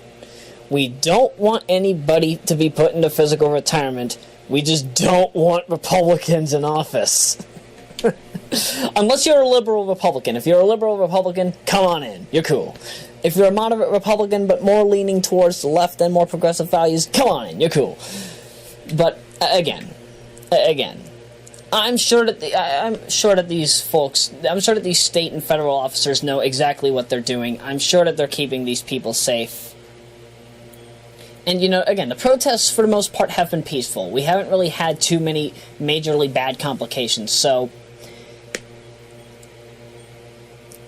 we don't want anybody to be put into physical retirement. We just don't want Republicans in office. Unless you're a liberal Republican. If you're a liberal Republican, come on in. You're cool. If you're a moderate Republican but more leaning towards the left and more progressive values, come on in. You're cool. But again, I'm sure that these state and federal officers know exactly what they're doing. I'm sure that they're keeping these people safe. And, again, the protests, for the most part, have been peaceful. We haven't really had too many majorly bad complications, so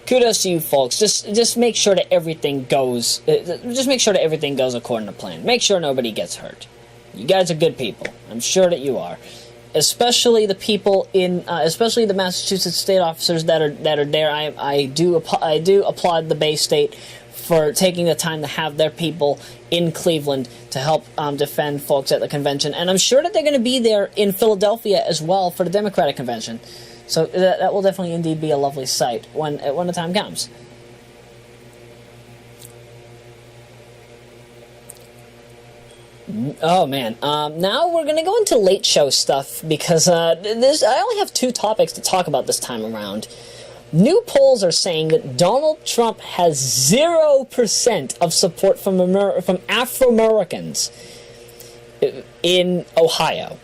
kudos to you folks. Just make sure that everything goes. Just make sure that everything goes according to plan. Make sure nobody gets hurt. You guys are good people. I'm sure that you are. Especially the people especially the Massachusetts state officers that are there. I do applaud the Bay State for taking the time to have their people in Cleveland to help defend folks at the convention, and I'm sure that they're going to be there in Philadelphia as well for the Democratic convention. So that will definitely indeed be a lovely sight when the time comes. Oh man, now we're going to go into late show stuff because I only have 2 topics to talk about this time around. New polls are saying that Donald Trump has 0% of support from Afro-Americans in Ohio.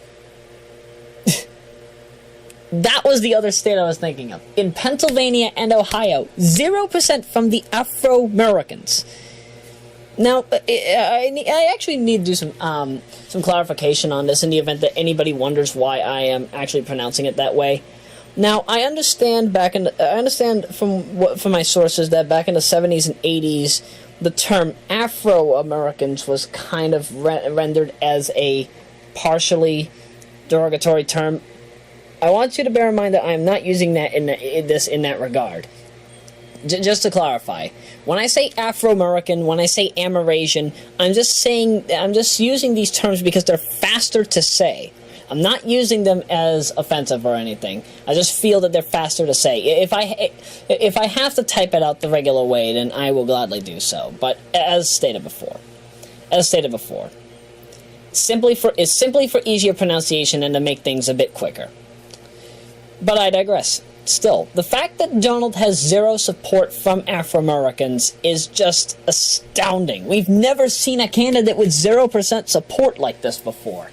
That was the other state I was thinking of. In Pennsylvania and Ohio, 0% from the Afro-Americans. Now, I actually need to do some clarification on this in the event that anybody wonders why I am actually pronouncing it that way. Now, I understand from my sources that back in the 70s and 80s, the term Afro-Americans was kind of rendered as a partially derogatory term. I want you to bear in mind that I am not using that in that regard. Just to clarify, when I say Afro-American, when I say Amerasian, I'm just using these terms because they're faster to say. I'm not using them as offensive or anything. I just feel that they're faster to say. If I have to type it out the regular way, then I will gladly do so. But as stated before, simply for easier pronunciation and to make things a bit quicker. But I digress. Still, the fact that Donald has 0 support from Afro-Americans is just astounding. We've never seen a candidate with 0% support like this before.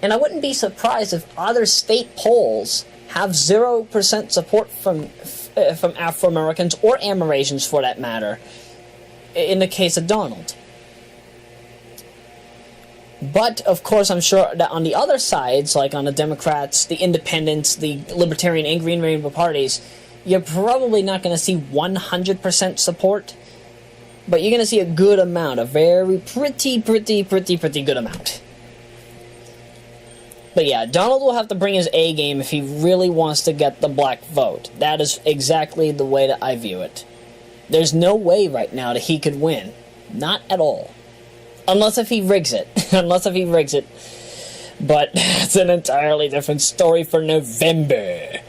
And I wouldn't be surprised if other state polls have 0% support from Afro-Americans or Amerasians, for that matter, in the case of Donald. But, of course, I'm sure that on the other sides, like on the Democrats, the Independents, the Libertarian and Green Rainbow parties, you're probably not going to see 100% support, but you're going to see a good amount, a very pretty good amount. But yeah, Donald will have to bring his A game if he really wants to get the black vote. That is exactly the way that I view it. There's no way right now that he could win. Not at all. Unless if he rigs it. But that's an entirely different story for November.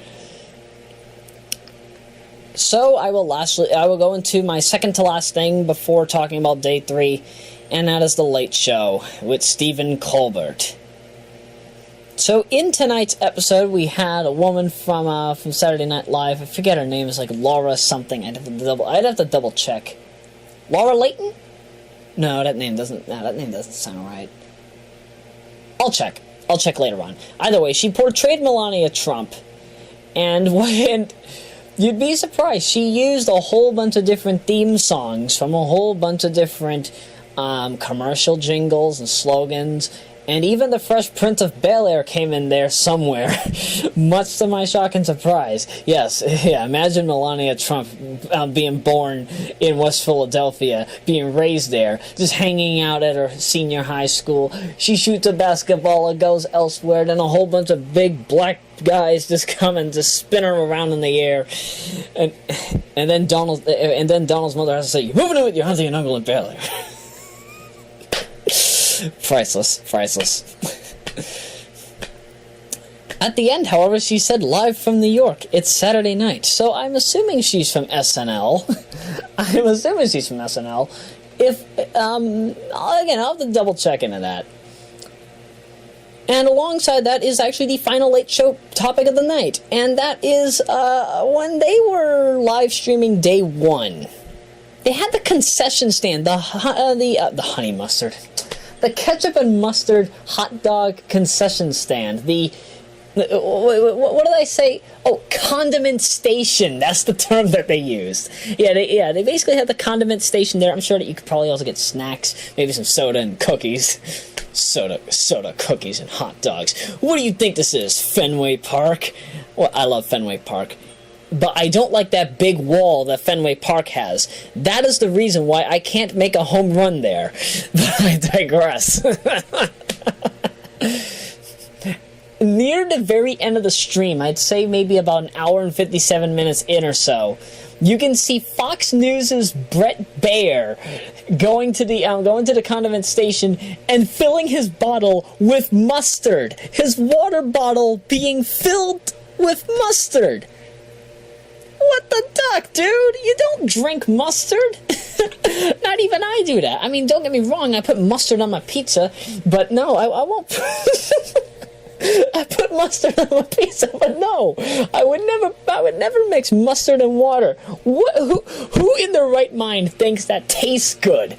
So I will go into my second to last thing before talking about day 3, and that is the Late Show with Stephen Colbert. So in tonight's episode, we had a woman from Saturday Night Live. I forget her name. It's like Laura something. I'd have to double check. Laura Layton? No, that name doesn't sound right. I'll check later on. Either way, she portrayed Melania Trump, and you'd be surprised. She used a whole bunch of different theme songs from a whole bunch of different commercial jingles and slogans, And even the Fresh Prince of Bel-Air came in there somewhere, much to my shock and surprise. Yes, yeah, imagine Melania Trump being born in West Philadelphia, being raised there, just hanging out at her senior high school. She shoots a basketball, it goes elsewhere, then a whole bunch of big black guys just come and just spin her around in the air. And then Donald's mother has to say, "You're moving in with your auntie and uncle in Bel-Air." Priceless. At the end, however, she said live from New York. It's Saturday night, so I'm assuming she's from SNL. If, again, I'll have to double check into that. And alongside that is actually the final late show topic of the night, and that is, when they were live streaming day one, they had the concession stand, the honey mustard. The ketchup and mustard hot dog concession stand. What did I say? Oh, condiment station. That's the term that they used. They basically had the condiment station there. I'm sure that you could probably also get snacks, maybe some soda and cookies. Soda, cookies, and hot dogs. What do you think this is, Fenway Park? Well, I love Fenway Park. But I don't like that big wall that Fenway Park has. That is the reason why I can't make a home run there. But I digress. Near the very end of the stream, I'd say maybe about an hour and 57 minutes in or so, you can see Fox News' Brett Baer going to the condiment station and filling his bottle with mustard. His water bottle being filled with mustard. What the duck, dude? You don't drink mustard? Not even I do that. I mean, don't get me wrong, I put mustard on my pizza, but no, I won't. I put mustard on my pizza, but no, I would never mix mustard and water. Who in their right mind thinks that tastes good?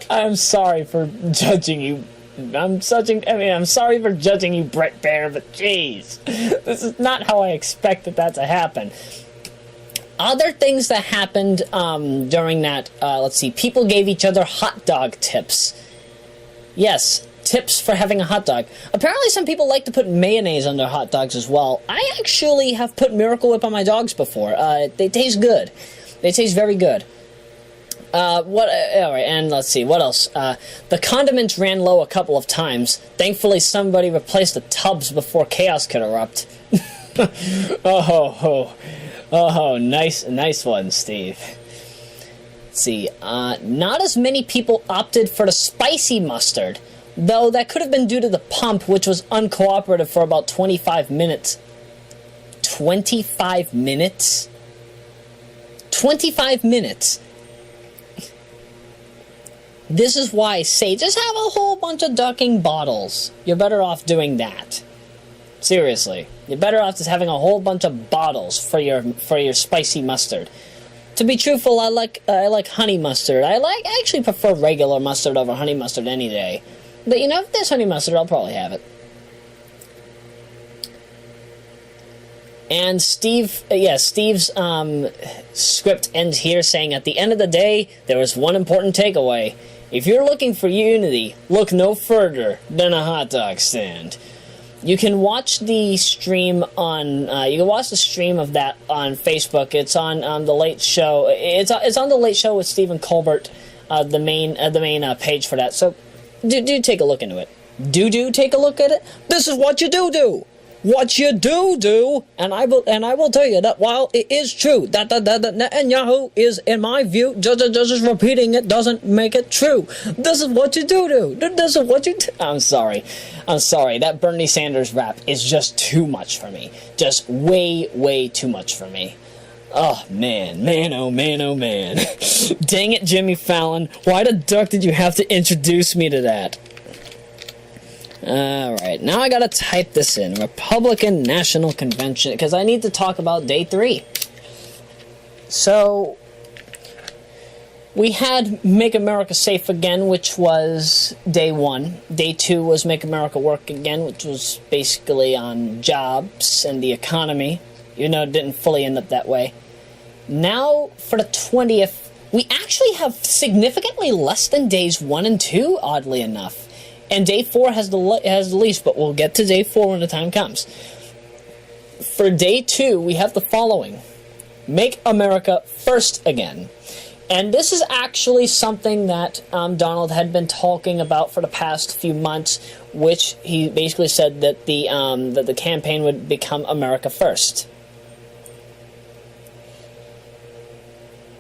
I'm sorry for judging you. I'm sorry for judging you, Brett Baer, but jeez, this is not how I expected that to happen. Other things that happened during that, let's see, people gave each other hot dog tips. Yes, tips for having a hot dog. Apparently some people like to put mayonnaise on their hot dogs as well. I actually have put Miracle Whip on my dogs before. They taste good. They taste very good. Alright, and let's see, what else? The condiments ran low a couple of times. Thankfully, somebody replaced the tubs before chaos could erupt. Nice one, Steve. Let's see, not as many people opted for the spicy mustard, though that could have been due to the pump, which was uncooperative for about 25 minutes. 25 minutes? 25 minutes! This is why I say, just have a whole bunch of ducking bottles. You're better off doing that. Seriously. You're better off just having a whole bunch of bottles for your spicy mustard. To be truthful, I like honey mustard. I actually prefer regular mustard over honey mustard any day. But if there's honey mustard, I'll probably have it. And Steve's script ends here saying, at the end of the day, there was one important takeaway. If you're looking for unity, look no further than a hot dog stand. You can watch the stream on. You can watch the stream of that on Facebook. It's on the Late Show. It's on the Late Show with Stephen Colbert, the main page for that. So do take a look into it. Do take a look at it. This is what you do. What you do, and I will tell you that while it is true that Netanyahu is, in my view, just repeating it doesn't make it true. This is what you do. This is what you do. I'm sorry. That Bernie Sanders rap is just too much for me. Just way too much for me. Oh, man. Dang it, Jimmy Fallon. Why the duck did you have to introduce me to that? Alright, now I gotta type this in. Republican National Convention, because I need to talk about day 3. So, we had Make America Safe Again, which was day 1. Day 2 was Make America Work Again, which was basically on jobs and the economy. It didn't fully end up that way. Now, for the 20th, we actually have significantly less than days 1 and 2, oddly enough. And day 4 has the least, but we'll get to day 4 when the time comes. For day 2, we have the following. Make America First Again. And this is actually something that Donald had been talking about for the past few months, which he basically said that the campaign would become America First.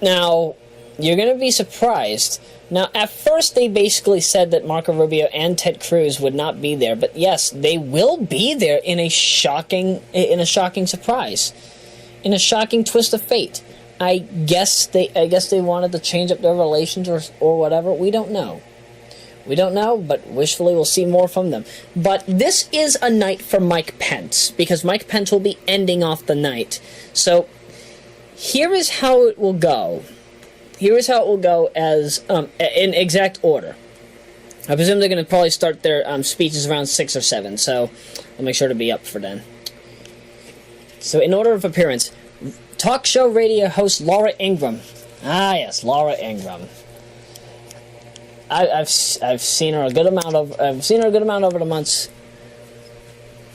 Now, you're going to be surprised. Now, at first they basically said that Marco Rubio and Ted Cruz would not be there, but yes, they will be there in a shocking surprise, in a shocking twist of fate. I guess they wanted to change up their relations or whatever. We don't know. We don't know, but wishfully we'll see more from them. But this is a night for Mike Pence, because Mike Pence will be ending off the night. So here is how it will go. Here is how it will go as in exact order. I presume they're going to probably start their speeches around 6 or 7, so I'll make sure to be up for then. So in order of appearance, talk show radio host Laura Ingraham. Ah, yes, Laura Ingraham. I've seen her a good amount over the months.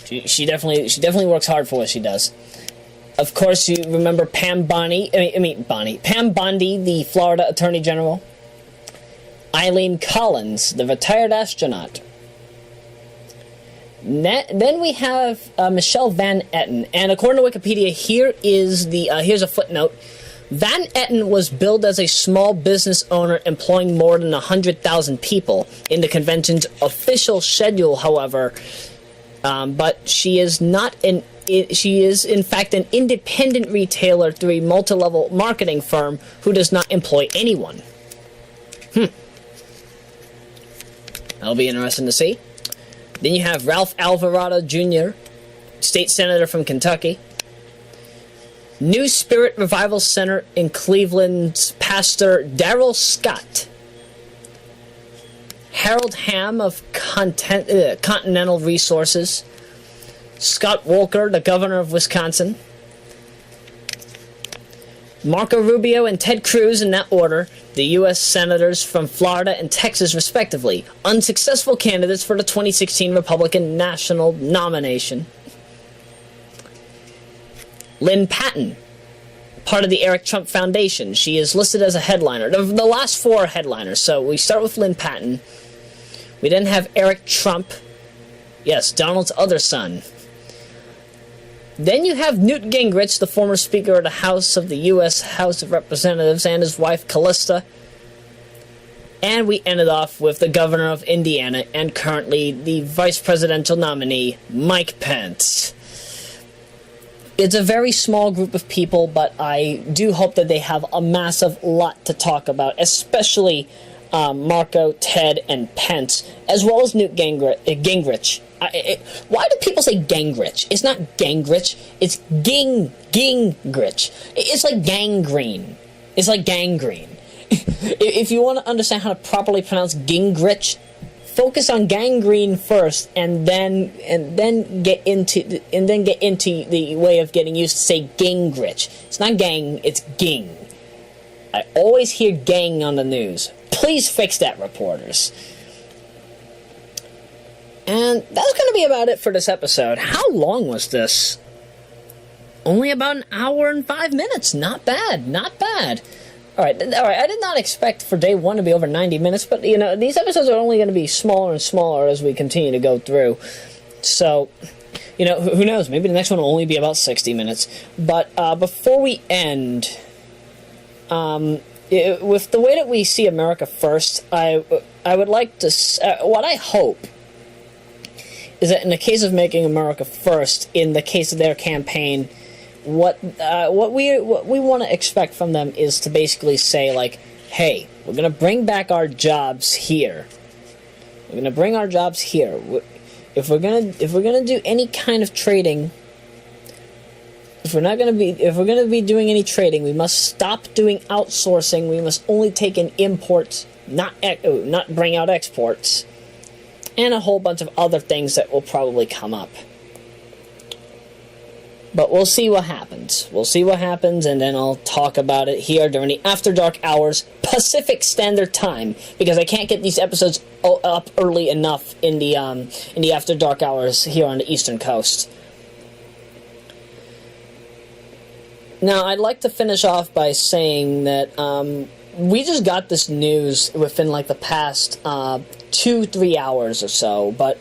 She definitely works hard for what she does. Of course, you remember Pam Bondi, the Florida Attorney General. Eileen Collins, the retired astronaut. Then we have Michelle Van Etten, and according to Wikipedia, here's a footnote. Van Etten was billed as a small business owner employing more than 100,000 people in the convention's official schedule, however, but she is in fact an independent retailer through a multi-level marketing firm who does not employ anyone. That'll be interesting to see. Then you have Ralph Alvarado Jr., state senator from Kentucky. New Spirit Revival Center in Cleveland's pastor Darrell Scott. Harold Hamm of Continental Resources. Scott Walker, the governor of Wisconsin. Marco Rubio and Ted Cruz, in that order, the U.S. senators from Florida and Texas, respectively, unsuccessful candidates for the 2016 Republican national nomination. Lynn Patton, part of the Eric Trump Foundation. She is listed as a headliner. The last 4 are headliners, so we start with Lynn Patton. We then have Eric Trump, yes, Donald's other son. Then you have Newt Gingrich, the former Speaker of the House of the U.S. House of Representatives, and his wife Callista. And we ended off with the governor of Indiana and currently the vice presidential nominee, Mike Pence. It's a very small group of people, but I do hope that they have a massive lot to talk about, especially Marco, Ted, and Pence, as well as Newt Gingrich. Why do people say Gingrich? It's not Gangrich. It's Gingrich. It's like gangrene. It's like gangrene. If you want to understand how to properly pronounce Gingrich, focus on gangrene first, and then get into the way of getting used to say Gingrich. It's not gang. It's ging. I always hear gang on the news. Please fix that, reporters. And that's going to be about it for this episode. How long was this? Only about an hour and 5 minutes. Not bad. Not bad. Alright, I did not expect for day 1 to be over 90 minutes, but, these episodes are only going to be smaller and smaller as we continue to go through. So, who knows? Maybe the next one will only be about 60 minutes. But before we end, with the way that we see America First, I would like to... what I hope is that in the case of making America First, in the case of their campaign, what we want to expect from them is to basically say, like, hey, we're going to bring back our jobs here. We're going to bring our jobs here. If we're going to do any kind of trading, if we're going to be doing any trading, we must stop doing outsourcing. We must only take in imports, not bring out exports. And a whole bunch of other things that will probably come up. But we'll see what happens. We'll see what happens, and then I'll talk about it here during the After Dark hours, Pacific Standard Time, because I can't get these episodes up early enough in the After Dark hours here on the Eastern Coast. Now, I'd like to finish off by saying that we just got this news within like the past 2-3 hours or so, but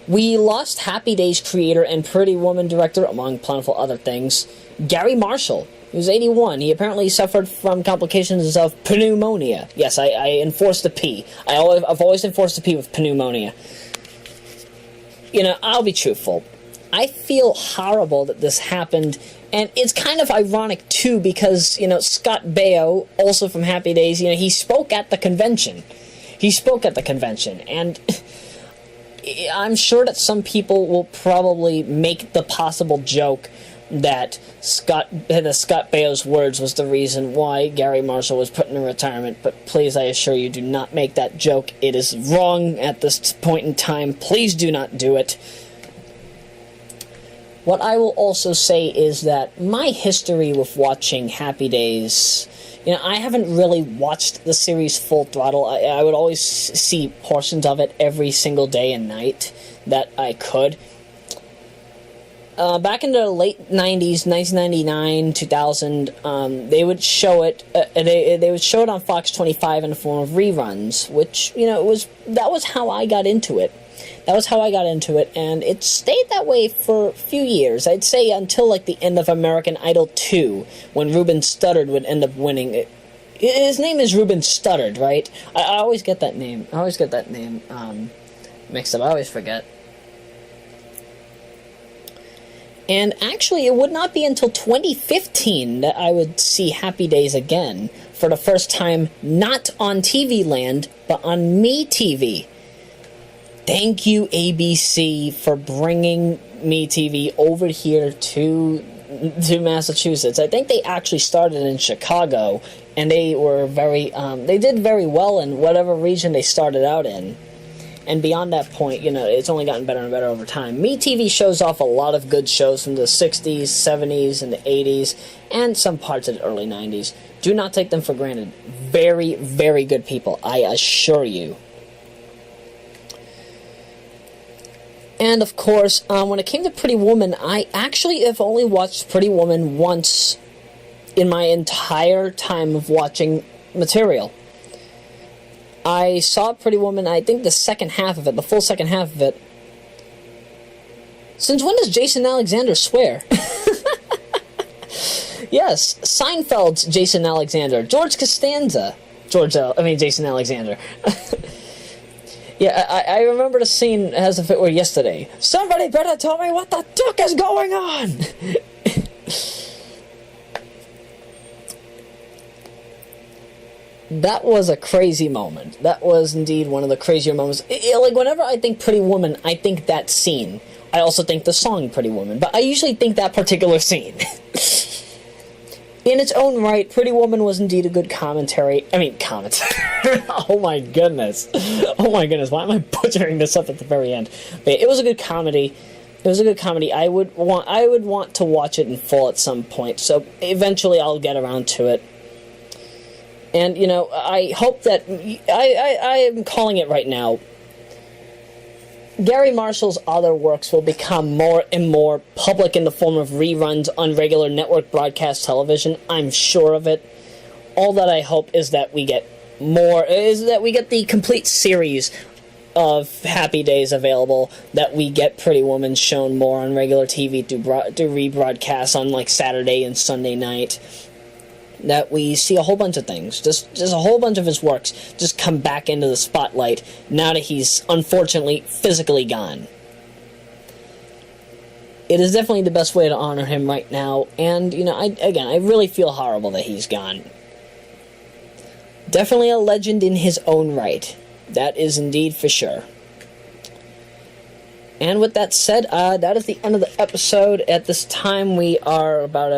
we lost Happy Days creator and Pretty Woman director, among plentiful other things, Garry Marshall. He was 81. He apparently suffered from complications of pneumonia. Yes, I enforced the P. I've always enforced the P with pneumonia. You know, I'll be truthful. I feel horrible that this happened, and it's kind of ironic, too, because, you know, Scott Baio, also from Happy Days, you know, he spoke at the convention. And I'm sure that some people will probably make the possible joke that Scott Baio's words was the reason why Garry Marshall was put in retirement, but please, I assure you, do not make that joke. It is wrong at this point in time. Please do not do it. What I will also say is that my history with watching Happy Days, you know, I haven't really watched the series full throttle. I would always see portions of it every single day and night that I could. Back in the late 90s, 1999, 2000, they would show it. They would show it on Fox 25 in the form of reruns, which, you know, that was how I got into it. And it stayed that way for a few years. I'd say until, like, the end of American Idol 2, when Ruben Studdard would end up winning. His name is Ruben Studdard, right? I always get that name. Mixed up. I always forget. And actually, it would not be until 2015 that I would see Happy Days again, for the first time, not on TV Land, but on MeTV. Thank you, ABC, for bringing MeTV over here to Massachusetts. I think they actually started in Chicago, and they were they did very well in whatever region they started out in. And beyond that point, you know, it's only gotten better and better over time. MeTV shows off a lot of good shows from the 60s, 70s, and the 80s, and some parts of the early 90s. Do not take them for granted. Very, very good people, I assure you. And, of course, when it came to Pretty Woman, I actually have only watched Pretty Woman once in my entire time of watching material. I saw Pretty Woman, I think the full second half of it. Since when does Jason Alexander swear? Yes, Seinfeld's Jason Alexander. Jason Alexander. Yeah, I remember the scene as if it were yesterday. Somebody better tell me what the duck is going on! That was a crazy moment. That was indeed one of the crazier moments. Like, whenever I think Pretty Woman, I think that scene. I also think the song Pretty Woman, but I usually think that particular scene. In its own right, Pretty Woman was indeed a good commentary. Oh my goodness. Why am I butchering this up at the very end? But it was a good comedy. I would want to watch it in full at some point, so eventually I'll get around to it. And, you know, I hope that... I am calling it right now. Garry Marshall's other works will become more and more public in the form of reruns on regular network broadcast television. I'm sure of it. All that I hope is that we get the complete series of Happy Days available, that we get Pretty Woman shown more on regular TV to rebroadcast on, like, Saturday and Sunday night. That we see a whole bunch of things, just a whole bunch of his works just come back into the spotlight now that he's unfortunately physically gone. It is definitely the best way to honor him right now, and, you know, I really feel horrible that he's gone. Definitely a legend in his own right. That is indeed for sure. And with that said, that is the end of the episode. At this time, we are about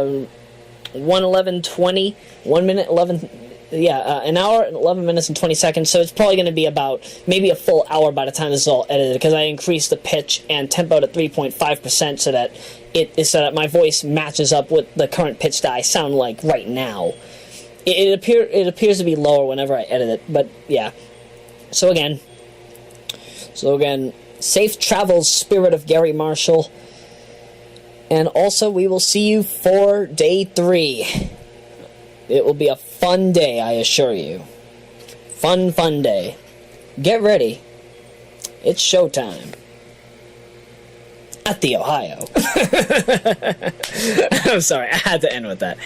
1:11:20, 1 minute 11 an hour and 11 minutes and 20 seconds, so it's probably going to be about maybe a full hour by the time this is all edited, because I increased the pitch and tempo to 3.5% so that my voice matches up with the current pitch that I sound like right now. It appears to be lower whenever I edit it, but yeah. So again, safe travels, spirit of Garry Marshall. And also, we will see you for day 3. It will be a fun day, I assure you. Fun day. Get ready. It's showtime. At the Ohio. I'm sorry, I had to end with that.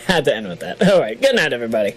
Alright, good night, everybody.